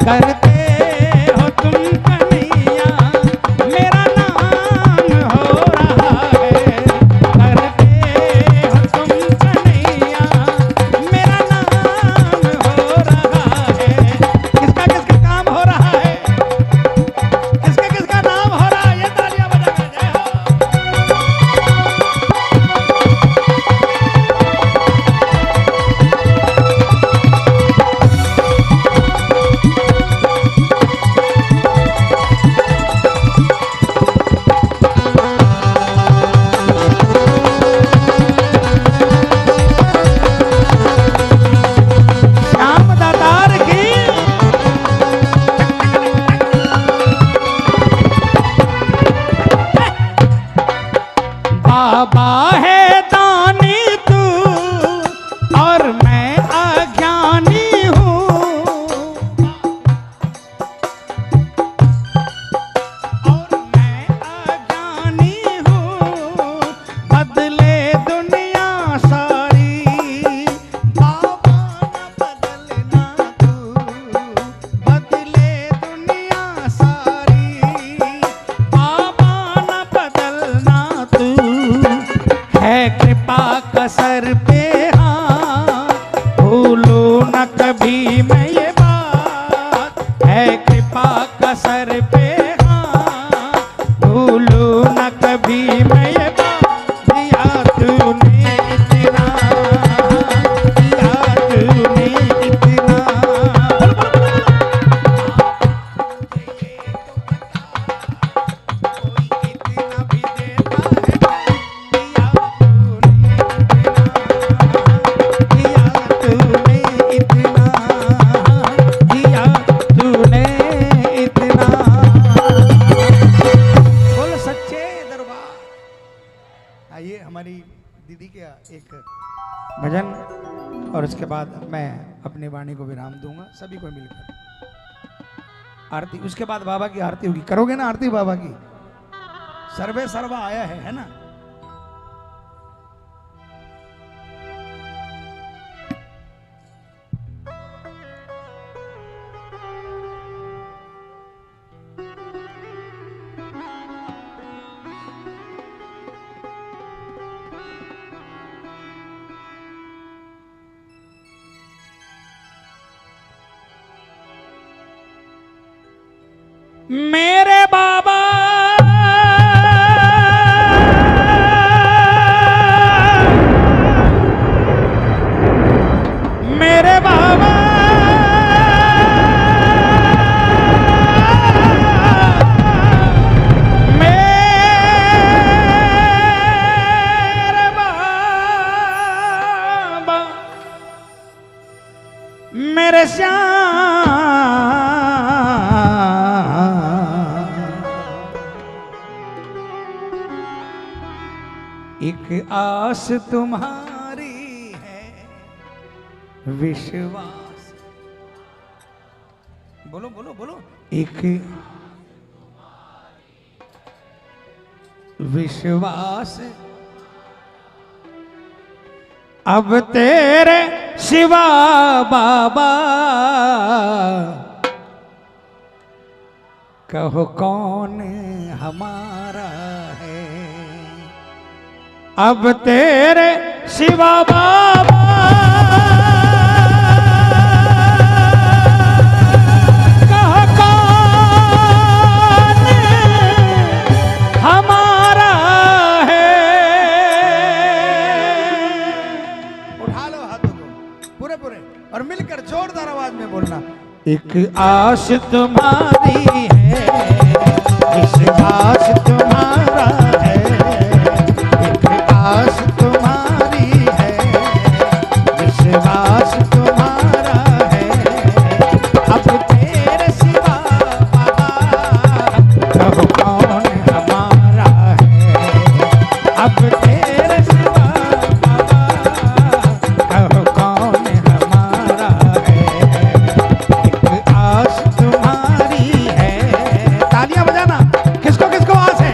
A: करते हो तुम कन्हैया, मेरा नाम हो रहा है। करते हो तुम कन्हैया, मेरा नाम हो रहा है। किसका किसका काम हो रहा है, किसका किसका नाम हो रहा है, ये तालियां बजा कर जय हो। बाबा है दानी तू और मैं अज्ञानी हूँ, है कृपा का सर पे हाथ, भूलू न कभी मैं ये बात, दिया तूने इतना, दिया तूने इतना। आइए हमारी दीदी के एक भजन और उसके बाद मैं अपनी वाणी को विराम दूंगा, सभी को मिलकर आरती। उसके बाद बाबा की आरती होगी। करोगे ना आरती बाबा की? सर्वे सर्वा आया है ना? मेरे बाबा मेरे बाबा मेरे बाबा मेरे एक आस तुम्हारी है विश्वास, बोलो बोलो बोलो, एक विश्वास अब तेरे सिवा बाबा, कहो कौन हमारा है, अब तेरे सिवा बाबा, कहो कौन हमारा है। उठा लो हाथों को पूरे पूरे और मिलकर जोरदार आवाज में बोलना। एक आस तुम्हारी है विश्वास तुम्हारा है, आस तुम्हारी है विश्वास तुम्हारा है, अब तेरे सिवा बाबा, कहो कौन हमारा है, अब तेरे सिवा बाबा, कहो कौन हमारा है। एक आस तुम्हारी है, तालियां बजाना, किसको किसको आस है?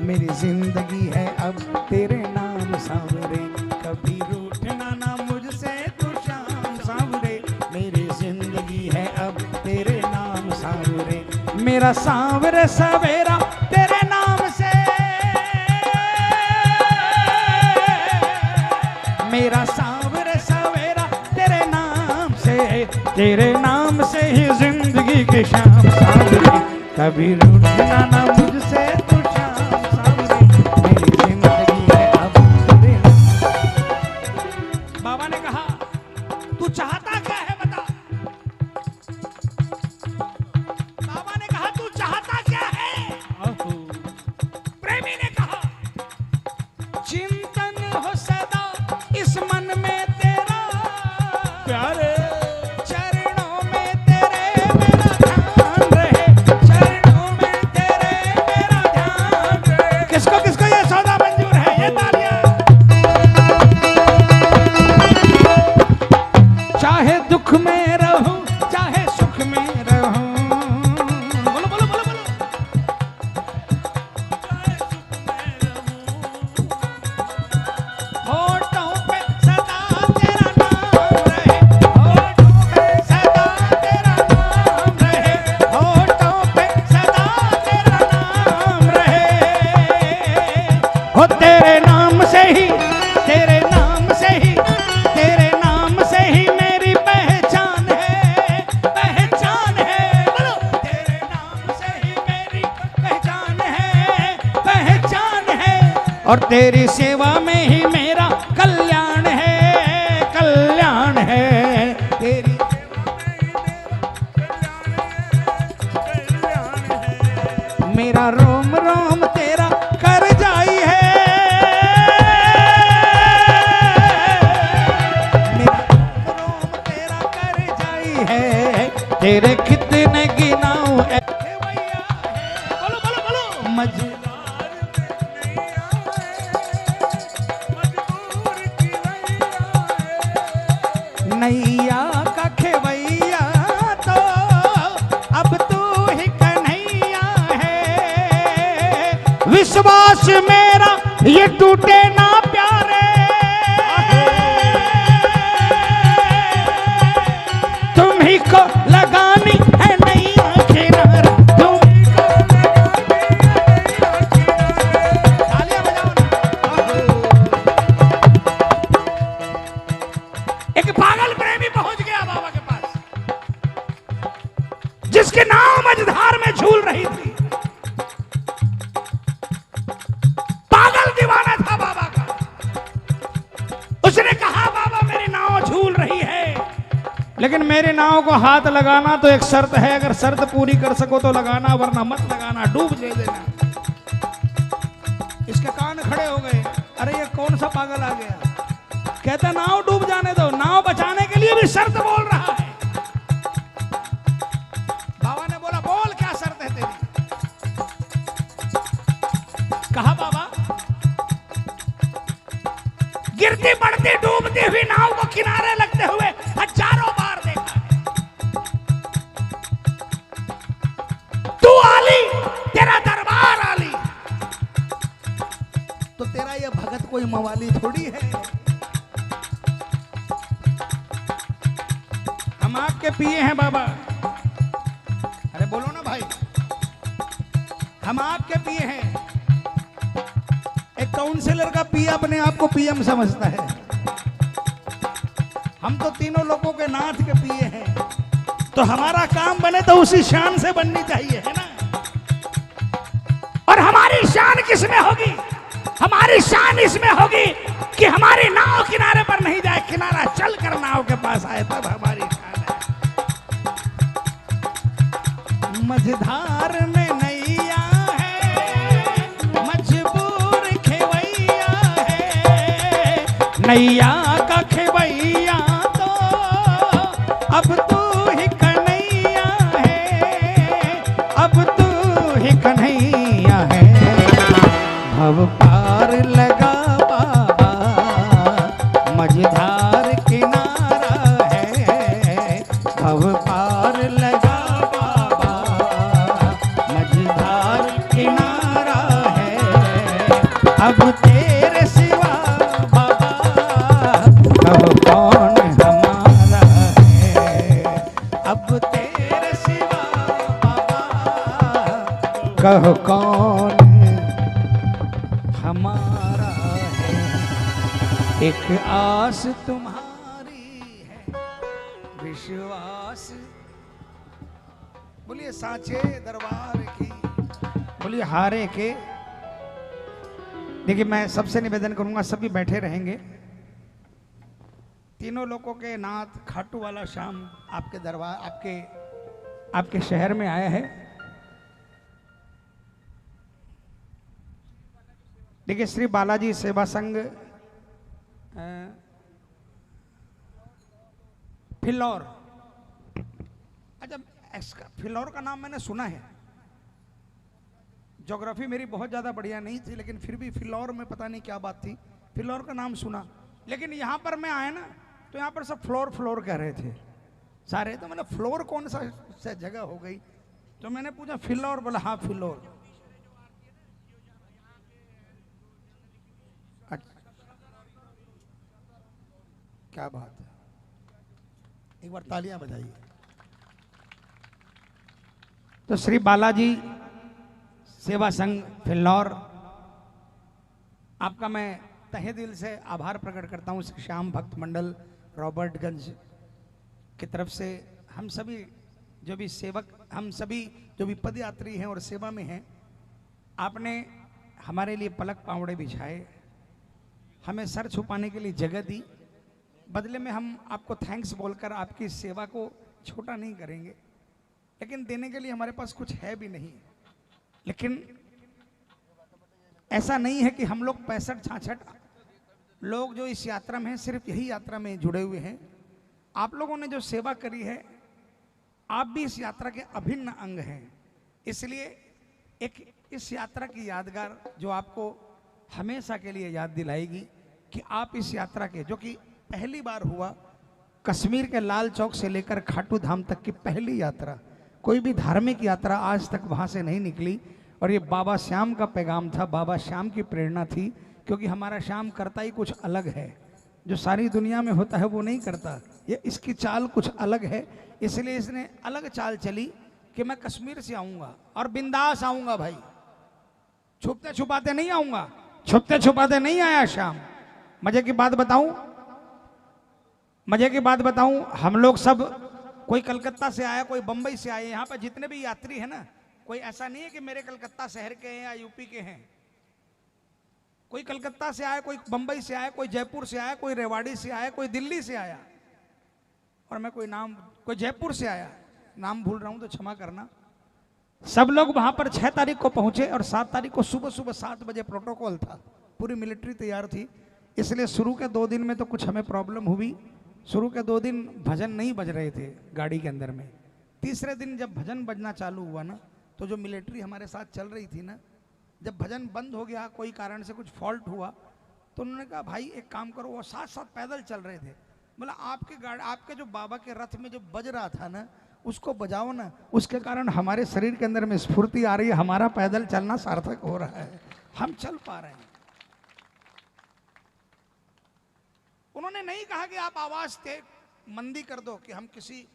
A: मेरी जिंदगी है अब तेरे नाम सांवरे, कभी रूठना ना मुझसे तू शाम सांवरे, मेरी जिंदगी है अब तेरे नाम सांवरे, मेरा सांवरे सवेरा तेरे नाम से, मेरा सांवरे सवेरा तेरे नाम से, तेरे नाम से ही जिंदगी की शाम सांवरे, कभी रूठना ना मुझसे तू शाम सांवरे, मेरी जिंदगी है अब तेरे नाम। बाबा ने कहा तू चाहता क्या है बता, बाबा ने कहा तू चाहता क्या है, प्रेमी ने कहा चिंतन हो सदा इस मन में तेरा, प्यारे चरणों में तेरे मेरा ध्यान रहे, चरणों में तेरे मेरा ध्यान रहे। किसको किसको ये सौदा मंजूर है, ये तालियां। चाहे दुख में रहूं चाहे सुख में रहूं, बोलो बोलो बोलो बोलो, होठों पे सदा तेरा नाम रहे, होठों पे सदा तेरा नाम रहे, होठों पे सदा तेरा नाम रहे, हो तेरे नाम से ही, तेरे नाम से ही, तेरे नाम से ही मेरी पहचान है, पहचान है, बोलो तेरे नाम से ही मेरी पहचान है, पहचान है, और तेरी सेवा में ही मेरा कल्याण है, कल्याण है, तेरी सेवा में ही मेरा कल्याण है, मेरा रोम रोम तेरा कर जाई है, मेरा रोम तेरा कर जाई है, तेरे कितने गिनाऊं ऐ भैया है, बोलो बोलो बोलो, मजदार नैया का खेवैया तो अब तू ही कन्हैया है, विश्वास मेरा ये टूटे ना प्यारे, तुम ही को लगानी है नैया किनारा, तुम ही को लगानी है नैया किनारा। तालियां बजाओ ना। एक पागल प्रेमी पहुंच गया बाबा के पास, जिसकी नाव मझधार में झूल रही थी, पागल दीवाना था बाबा का। उसने कहा बाबा मेरी नाव झूल रही है, लेकिन मेरी नाव को हाथ लगाना तो एक शर्त है, अगर शर्त पूरी कर सको तो लगाना, वरना मत लगाना, डूब दे देना। इसके कान खड़े हो गए, अरे ये कौन सा पागल आ गया, कहता नाव डूब जाने दो, नाव बचाने के लिए भी शर्त बोल रहा है। बाबा ने बोला बोल क्या शर्त है तेरी, कहा बाबा गिरती पड़ती डूबती हुई नाव को किनारे लगते हुए हजारों बार देखा है, तू आली तेरा दरबार आली, तो तेरा ये भगत कोई मवाली थोड़ी है, हम आपके पिए हैं बाबा, अरे बोलो ना भाई, हम आपके पिए हैं। एक काउंसलर का पिया अपने आप को पीएम समझता है, हम तो तीनों लोगों के नाथ के पिए हैं, तो हमारा काम बने तो उसी शान से बननी चाहिए, है ना। और हमारी शान किसमें होगी, हमारी शान इसमें होगी कि हमारी नाव किनारे पर नहीं जाए, किनारा चलकर नाव के पास आए, तब हमारी शान है। मझधार में नैया है, मजबूर खेवैया है, नैया का खेवैया तो अब तू ही कन्हैया है, अब तू ही कन्हैया है, भव पार लगा बाबा मझधार किनारा है, भव पार लगा बाबा मझधार किनारा है, अब तेरे सिवा बाबा कहो कौन हमारा है। अब तेरे सिवा बाबा कहो कौन हमारा है। एक आस तुम्हारी है विश्वास। बोलिए सांचे दरबार की, बोलिए हारे के। देखिए मैं सबसे निवेदन करूंगा, सभी बैठे रहेंगे। तीनों लोगों के नाथ खाटू वाला श्याम आपके दरबार आपके शहर में आया है। देखिए श्री बालाजी सेवा संघ फिल्लौर, अच्छा फिल्लौर का नाम मैंने सुना है। ज्योग्राफी मेरी बहुत ज़्यादा बढ़िया नहीं थी, लेकिन फिर भी फिल्लौर में पता नहीं क्या बात थी, फिल्लौर का नाम सुना। लेकिन यहाँ पर मैं आया ना तो यहाँ पर सब फ्लोर फ्लोर कह रहे थे सारे, तो मैंने फ्लोर कौन सा जगह हो गई, तो मैंने पूछा फिल्लौर, बोला हाँ फिल्लौर। अच्छा क्या बात है, एक बार तालियां बजाइए। तो श्री बालाजी सेवा संघ फिल्लौर, आपका मैं तहे दिल से आभार प्रकट करता हूँ। श्री श्याम भक्त मंडल रॉबर्टगंज की तरफ से हम सभी जो भी सेवक, हम सभी जो भी पदयात्री हैं और सेवा में हैं, आपने हमारे लिए पलक पावड़े बिछाए, हमें सर छुपाने के लिए जगह दी। बदले में हम आपको थैंक्स बोलकर आपकी सेवा को छोटा नहीं करेंगे, लेकिन देने के लिए हमारे पास कुछ है भी नहीं। लेकिन ऐसा नहीं है कि हम लोग 65-66 लोग जो इस यात्रा में हैं, सिर्फ यही यात्रा में जुड़े हुए हैं। आप लोगों ने जो सेवा करी है, आप भी इस यात्रा के अभिन्न अंग हैं। इसलिए एक इस यात्रा की यादगार जो आपको हमेशा के लिए याद दिलाएगी कि आप इस यात्रा के, जो कि पहली बार हुआ, कश्मीर के लाल चौक से लेकर खाटू धाम तक की पहली यात्रा, कोई भी धार्मिक यात्रा आज तक वहाँ से नहीं निकली। और ये बाबा श्याम का पैगाम था, बाबा श्याम की प्रेरणा थी, क्योंकि हमारा श्याम करता ही कुछ अलग है, जो सारी दुनिया में होता है वो नहीं करता। ये इसकी चाल कुछ अलग है, इसलिए इसने अलग चाल चली कि मैं कश्मीर से आऊँगा और बिंदास आऊँगा भाई, छुपते छुपाते नहीं आऊँगा, छुपते छुपाते नहीं आया श्याम। मजे की बात बताऊँ, मजे की बात बताऊँ, हम लोग सब, कोई कलकत्ता से आया, कोई बंबई से आए, यहाँ पर जितने भी यात्री हैं ना, कोई ऐसा नहीं है कि मेरे कलकत्ता शहर के हैं या यूपी के हैं। कोई कलकत्ता से आया, कोई बंबई से आया, कोई जयपुर से आया, कोई रेवाड़ी से आया, कोई दिल्ली से आया, और मैं कोई जयपुर से आया, नाम भूल रहा हूं तो क्षमा करना। सब लोग वहां पर 6 तारीख को पहुंचे और 7 तारीख को सुबह सुबह 7 बजे प्रोटोकॉल था, पूरी मिलिट्री तैयार थी। इसलिए शुरू के 2 दिन में तो कुछ हमें प्रॉब्लम हुई। शुरू के 2 दिन भजन नहीं बज रहे थे गाड़ी के अंदर में। तीसरे दिन जब भजन बजना चालू हुआ ना, तो जो मिलिट्री हमारे साथ चल रही थी ना, जब भजन बंद हो गया, कोई कारण से कुछ फॉल्ट हुआ, तो उन्होंने कहा भाई एक काम करो, वो साथ साथ पैदल चल रहे थे, बोला आपके जो बाबा के रथ में जो बज रहा था ना, उसको बजाओ ना, उसके कारण हमारे शरीर के अंदर में स्फूर्ति आ रही है, हमारा पैदल चलना सार्थक हो रहा है, हम चल पा रहे हैं। उन्होंने नहीं कहा कि आप आवाज मंदी कर दो कि हम किसी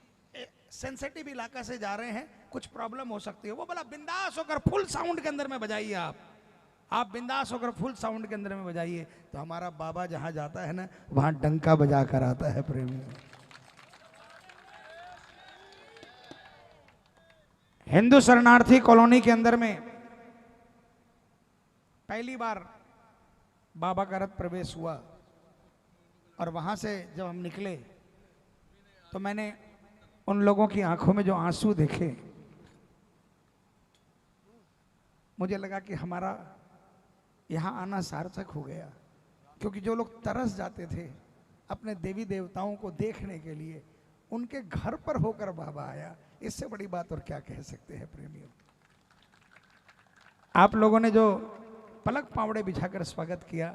A: सेंसिटिव इलाका से जा रहे हैं, कुछ प्रॉब्लम हो सकती है। वो बोला बिंदास होकर फुल साउंड के अंदर में बजाइए, आप बिंदास होकर फुल साउंड के अंदर में बजाइए। तो हमारा बाबा जहां जाता है ना, वहां डंका बजा कर आता है प्रेमी। हिंदू शरणार्थी कॉलोनी के अंदर में पहली बार बाबा का रथ प्रवेश हुआ, और वहां से जब हम निकले तो मैंने उन लोगों की आंखों में जो आंसू देखे, मुझे लगा कि हमारा यहाँ आना सार्थक हो गया। क्योंकि जो लोग तरस जाते थे अपने देवी देवताओं को देखने के लिए, उनके घर पर होकर बाबा आया। इससे बड़ी बात और क्या कह सकते हैं प्रेमियों। आप लोगों ने जो पलक पावड़े बिछाकर स्वागत किया,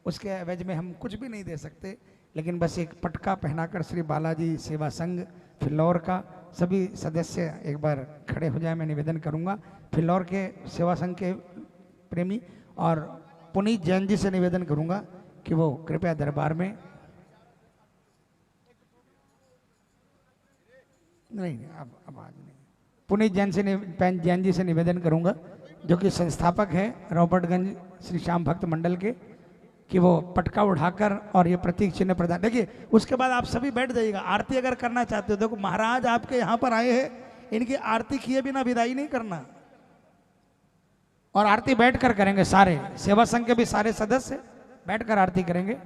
A: उसके एवज में हम कुछ भी नहीं दे सकते, लेकिन बस एक पटका पहनाकर श्री बालाजी सेवा संघ फिल्लौर का सभी सदस्य एक बार खड़े हो जाए, मैं निवेदन करूंगा। फिल्लौर के सेवा संघ के प्रेमी और पुनीत जैन जी से निवेदन करूंगा कि वो कृपया दरबार में नहीं अब आज नहीं। पुनीत जैन जी से निवेदन करूंगा जो कि संस्थापक हैं रॉबर्टगंज श्री श्याम भक्त मंडल के, कि वो पटका उठाकर और ये प्रतीक चिन्ह प्रदान। देखिए उसके बाद आप सभी बैठ जाइएगा। आरती अगर करना चाहते हो, देखो महाराज आपके यहाँ पर आए हैं, इनकी आरती किए बिना विदाई नहीं करना, और आरती बैठकर करेंगे। सारे सेवा संघ के भी सारे सदस्य बैठकर आरती करेंगे।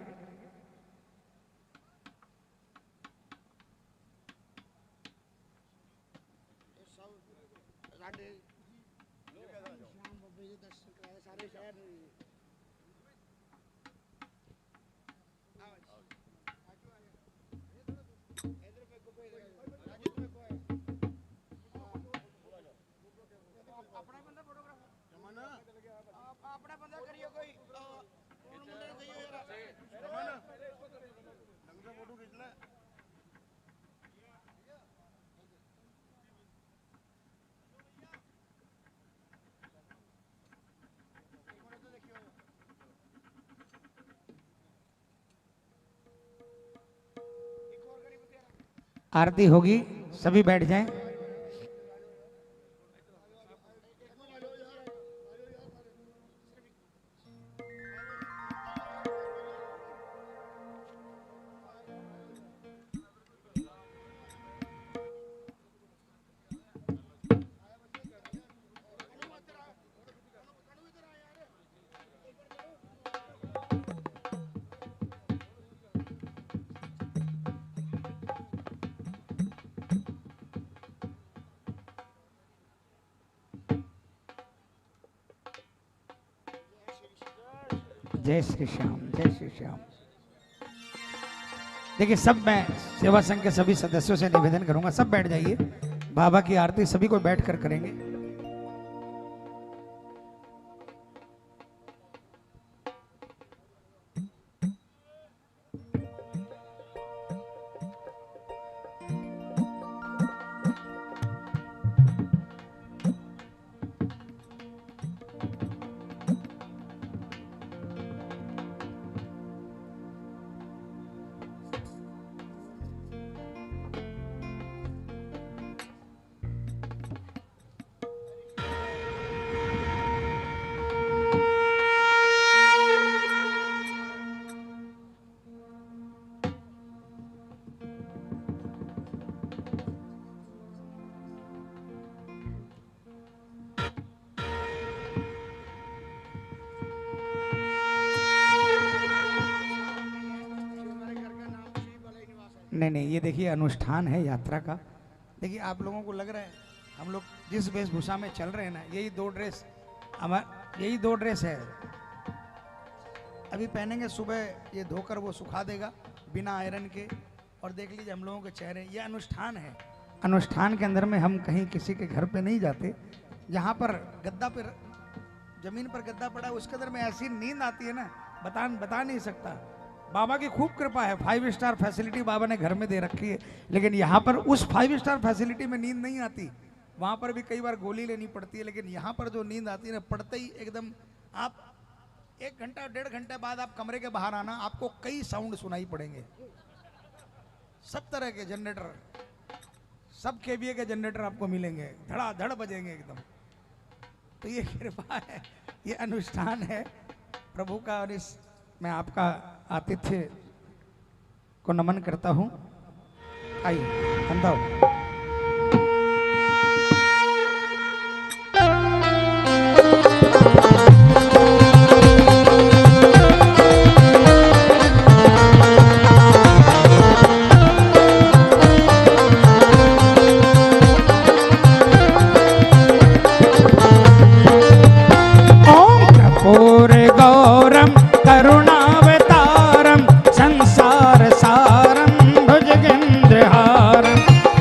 A: आरती होगी, सभी बैठ जाएं। जय श्री श्याम, जय श्री श्याम। देखिए सब मैं सेवा संघ के सभी सदस्यों से निवेदन करूंगा, सब बैठ जाइए। बाबा की आरती सभी को बैठकर करेंगे। नहीं, ये देखिए अनुष्ठान है यात्रा का। देखिए आप लोगों को लग रहा है हम लोग जिस वेशभूषा में चल रहे हैं ना, यही दो ड्रेस है। अभी पहनेंगे, सुबह ये धोकर वो सुखा देगा बिना आयरन के। और देख लीजिए हम लोगों के चेहरे, ये अनुष्ठान है। अनुष्ठान के अंदर में हम कहीं किसी के घर पे नहीं जाते। यहाँ पर गद्दा पर, जमीन पर गद्दा पड़ा है, उसके अंदर में ऐसी नींद आती है ना, बता नहीं सकता। बाबा की खूब कृपा है, 5 स्टार फैसिलिटी बाबा ने घर में दे रखी है, लेकिन यहाँ पर उस 5 स्टार फैसिलिटी में नींद नहीं आती। वहाँ पर भी कई बार गोली लेनी पड़ती है, लेकिन यहाँ पर जो नींद आती है ना, पड़ते ही एकदम आप 1 घंटा 1.5 घंटे बाद आप कमरे के बाहर आना, आपको कई साउंड सुनाई पड़ेंगे। सब तरह के जनरेटर, सब केवीए के जनरेटर आपको मिलेंगे, धड़ाधड़ बजेंगे एकदम। तो ये कृपा है, ये अनुष्ठान है प्रभु का। और इस मैं आपका आतिथ्य को नमन करता हूं। आइए अंदर।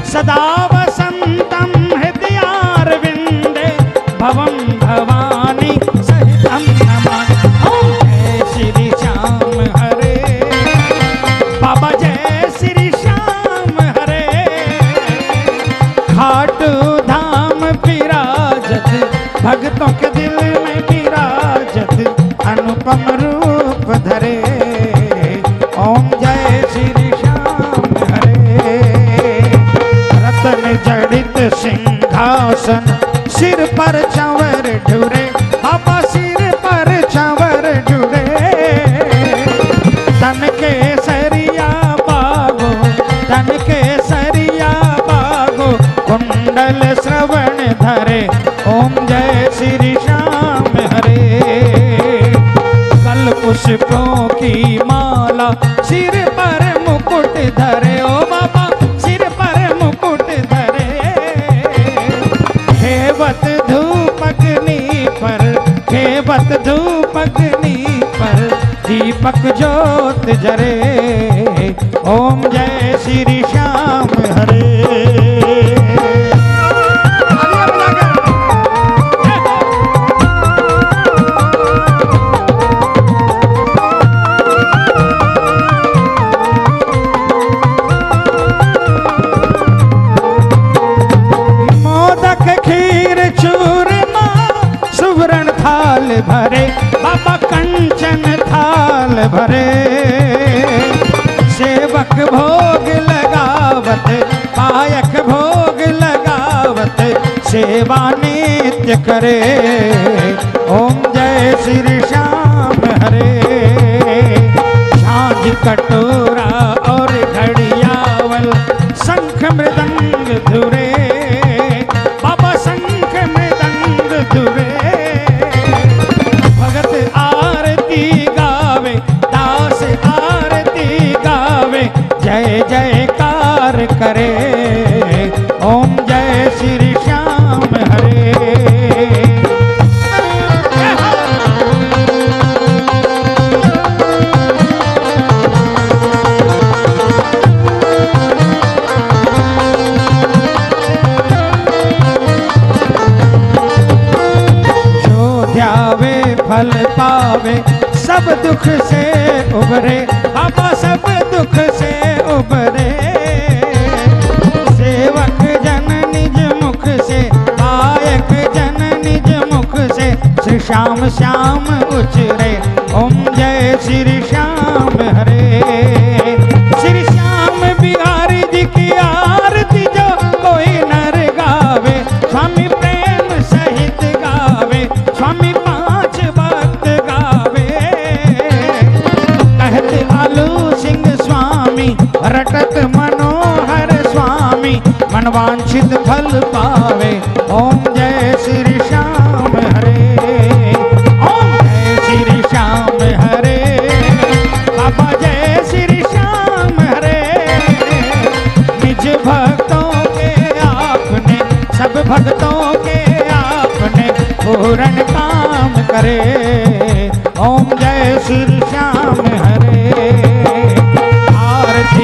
B: सदा वसंतम हृदयारविंदे भवम भवानी सहितम नमामि। जय श्री श्याम हरे बाबा, जय श्री श्याम हरे। खाटू धाम विराजत, भक्तों के दिल में विराजत। अनुपम रूप धरे। ओम जय श्री श्याम हरे। रत्न जड़ित सिंहासन सिर पर चंवर ढुरे, बाबा सिर पर चंवर ढुरे। तन के सरिया बागो, तन के सरिया बागो, कुंडल श्रवण धरे। ओम जय श्री श्याम हरे। कल पुष्पों की माला सिर पर मुकुट धरे। ओ बाबा सिर पर मुकुट धरे। खेवत धूप अग्नि पर, खेवत धूप अग्नि पर, दीपक ज्योत जरे। ओम जय श्री श्याम हरे। मोदक खीर चूरमा सुवर्ण थाल भरे, बाबा कंचन थाल भरे। सेवक भोग लगावत, पायक भोग लगावत, सेवा नित्य करे। ओम जय श्री श्याम हरे। झांझ कटोरा और घड़ियावल, शंख मृदंग धुरे, बाबा शंख मृदंग धुरे। भगत आरती गावे, दास आरती गावे, जय जयकार करे। ओम जय श्री श्याम हरे। फल पावे, सब दुख से उबरे, बाबा सब दुख से उबरे। सेवक जन निज मुख से, पायक जन निज मुख से, श्री श्याम श्याम उचरे। ओम जय श्री श्याम हरे। श्री श्याम बिहारी जी की आरती जो कोई नर गावे, स्वामी प्रेम सहित गावे, स्वामी रटत मनोहर स्वामी, मनवांछित फल पावे। ओम जय श्री श्याम हरे। ओम जय श्री श्याम हरे। बाबा जय श्री श्याम हरे। निज भक्तों के आपने, सब भक्तों के आपने पूर्ण काम करे। ओम जय श्री श्याम हरे।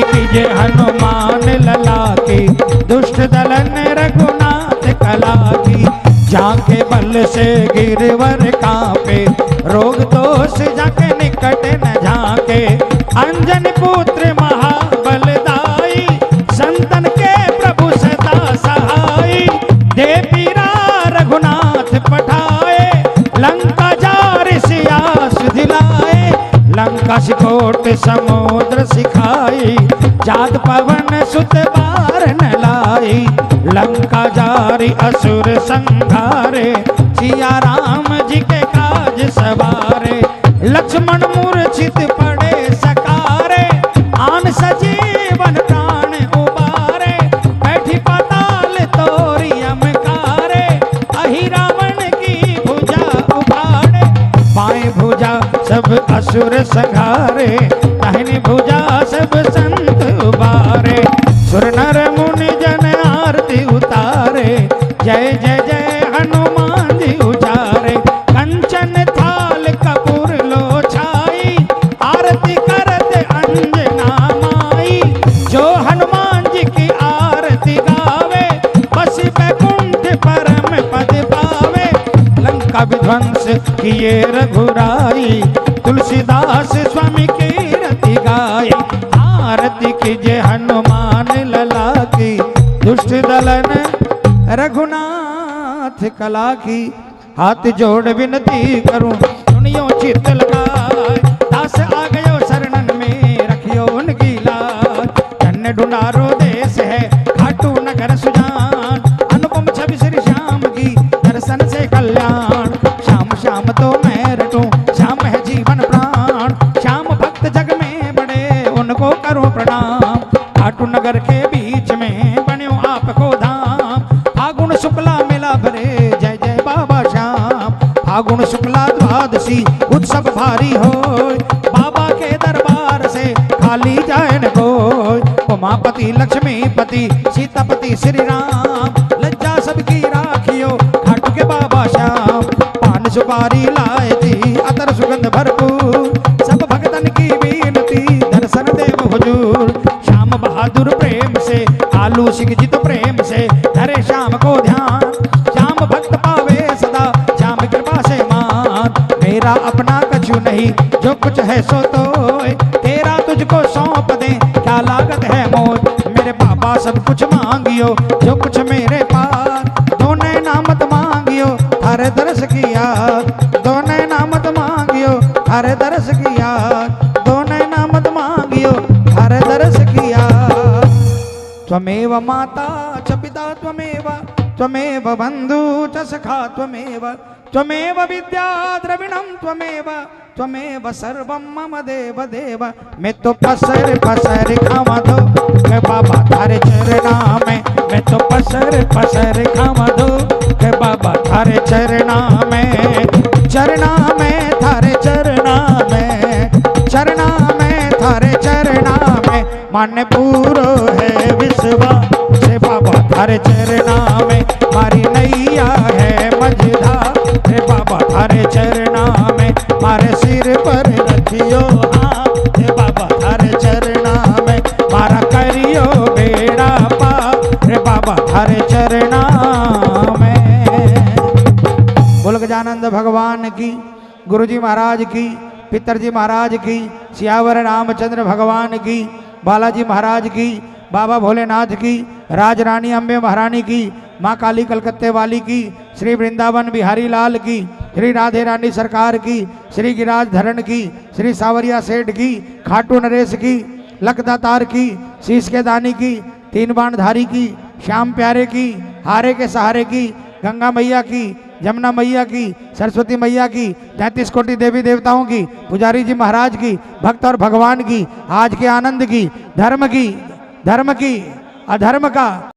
B: कीजे हनुमान लला की, दुष्ट दलन रघुनाथ कला की। जाके बल से गिरवर कांपे, रोग दोष जाके निकट न झाके। अंजन पुत्र महाबलदाई, संतन के प्रभु सदा सहाई। दे पीरा रघुनाथ पठाए, लंका जार सियास दिलाए। लंका सिकोट समुद्र सिखाई, जात पवन सुत बार न लाई। लंका जारी असुर संघारे, सिया राम जी के काज सवारे। लक्ष्मण मूर्छित पड़े सकारे, आन सजीवन प्राण उबारे। बैठी पाताल तोरी अमकारे, अहि रावण की भुजा उखाड़े। बाएं भुजा सब असुर संघारे, दाहिनी भुजा सब संत उबारे। सुर नर मुनि जन आरती उतारे, जय जय जय हनुमान जी उचारे। कंचन थाल कपूर लो छाई, आरती करत अंजना माई। जो हनुमान जी की आरती गावे, बस बैकुंठ परम पद पावे। लंका विध्वंस किए रघुराई, तुलसीदास स्वामी की रति गाई। आरती कीजे हनुमान लला की, दुष्ट दलन रघुनाथ कला की। हाथ जोड़ विनती करूं, सुनियो चित्त लगाए। दास आ गयो शरणन में रखियो उनकी लाज। धन्य ढूंढारो देश है खाटू नगर सुजान, अनुपम छवि श्री श्याम की दर्शन से कल्याण। श्याम श्याम तो मैं रटूं, श्याम है जीवन प्राण, श्याम भक्त जग में बड़े उनको करो प्रणाम। खाटू नगर के बीच में बन्यो आपको धाम, फागुन शुक्ला मेला भरे जय जय बाबा श्याम। फागुन शुक्ला द्वादशी उत्सव भारी हो, बाबा के दरबार से खाली जाए न कोई। उमापति लक्ष्मीपति सीतापति श्री राम, लज्जा सबकी राखियो खाटू के बाबा श्याम। पान सुपारी लाए थी अतर सुगंध भरपूर, सब भक्तन की बीनती दर्शन देव हुजूर। श्याम बहादुर प्रेम से आलू सिंह जित प्रेम से धरे श्याम को ध्यान। श्याम भक्त पावे सदा श्याम कृपा से मान। मेरा अपना कछु नहीं जो कुछ है सो तोय, तेरा तुझको सौंप दे क्या लागत है मोय। मेरे बाबा सब कुछ मांगियो जो कुछ मेरे पास, दो नैना मत मांगियो थारे दर्श किया। दो नैना मत मांगियो थारे दर्श किया, दो नैना मत मांगियो थारे दर्श किया। त्वमेव माता च पिता त्वमेव, त्वमेव बंधु च सखा त्वमेव, त्वमेव विद्या द्रविणं त्वमेव, त्वमेव सर्वं मम देव देव। मैं तो पसर पसर खावा दो के बाबा थारे चरना में, मैं तो पसर पसर खावा दो के बाबा थारे चरना में। चरना में थारे चरना में, चरना में थारे चरना में, मान्य पूरो है विश्वास से बाबा थारे चरना में। मारी नैया है मझधार रे बाबा थारे चरना में, मारे सिर पर रखियो हाथ रे बाबा थारे चरना में। मारा करियो बेड़ा पार रे बाबा थारे चरना में। बोल गजानंद भगवान की, गुरुजी महाराज की, पितरजी महाराज की, सियावर रामचंद्र भगवान की, बालाजी महाराज की, बाबा भोलेनाथ की, राज रानी अम्बे महारानी की, माँ काली कलकत्ते वाली की, श्री वृंदावन बिहारी लाल की, श्री राधे रानी सरकार की, श्री गिरिराज धरण की, श्री सावरिया सेठ की, खाटू नरेश की, लखदातार की, शीश के दानी की, तीन बाण धारी की, श्याम प्यारे की, हारे के सहारे की, गंगा मैया की, जमुना मैया की, सरस्वती मैया की, 33 कोटि देवी देवताओं की, पुजारी जी महाराज की, भक्त और भगवान की, आज के आनंद की, धर्म की, अधर्म का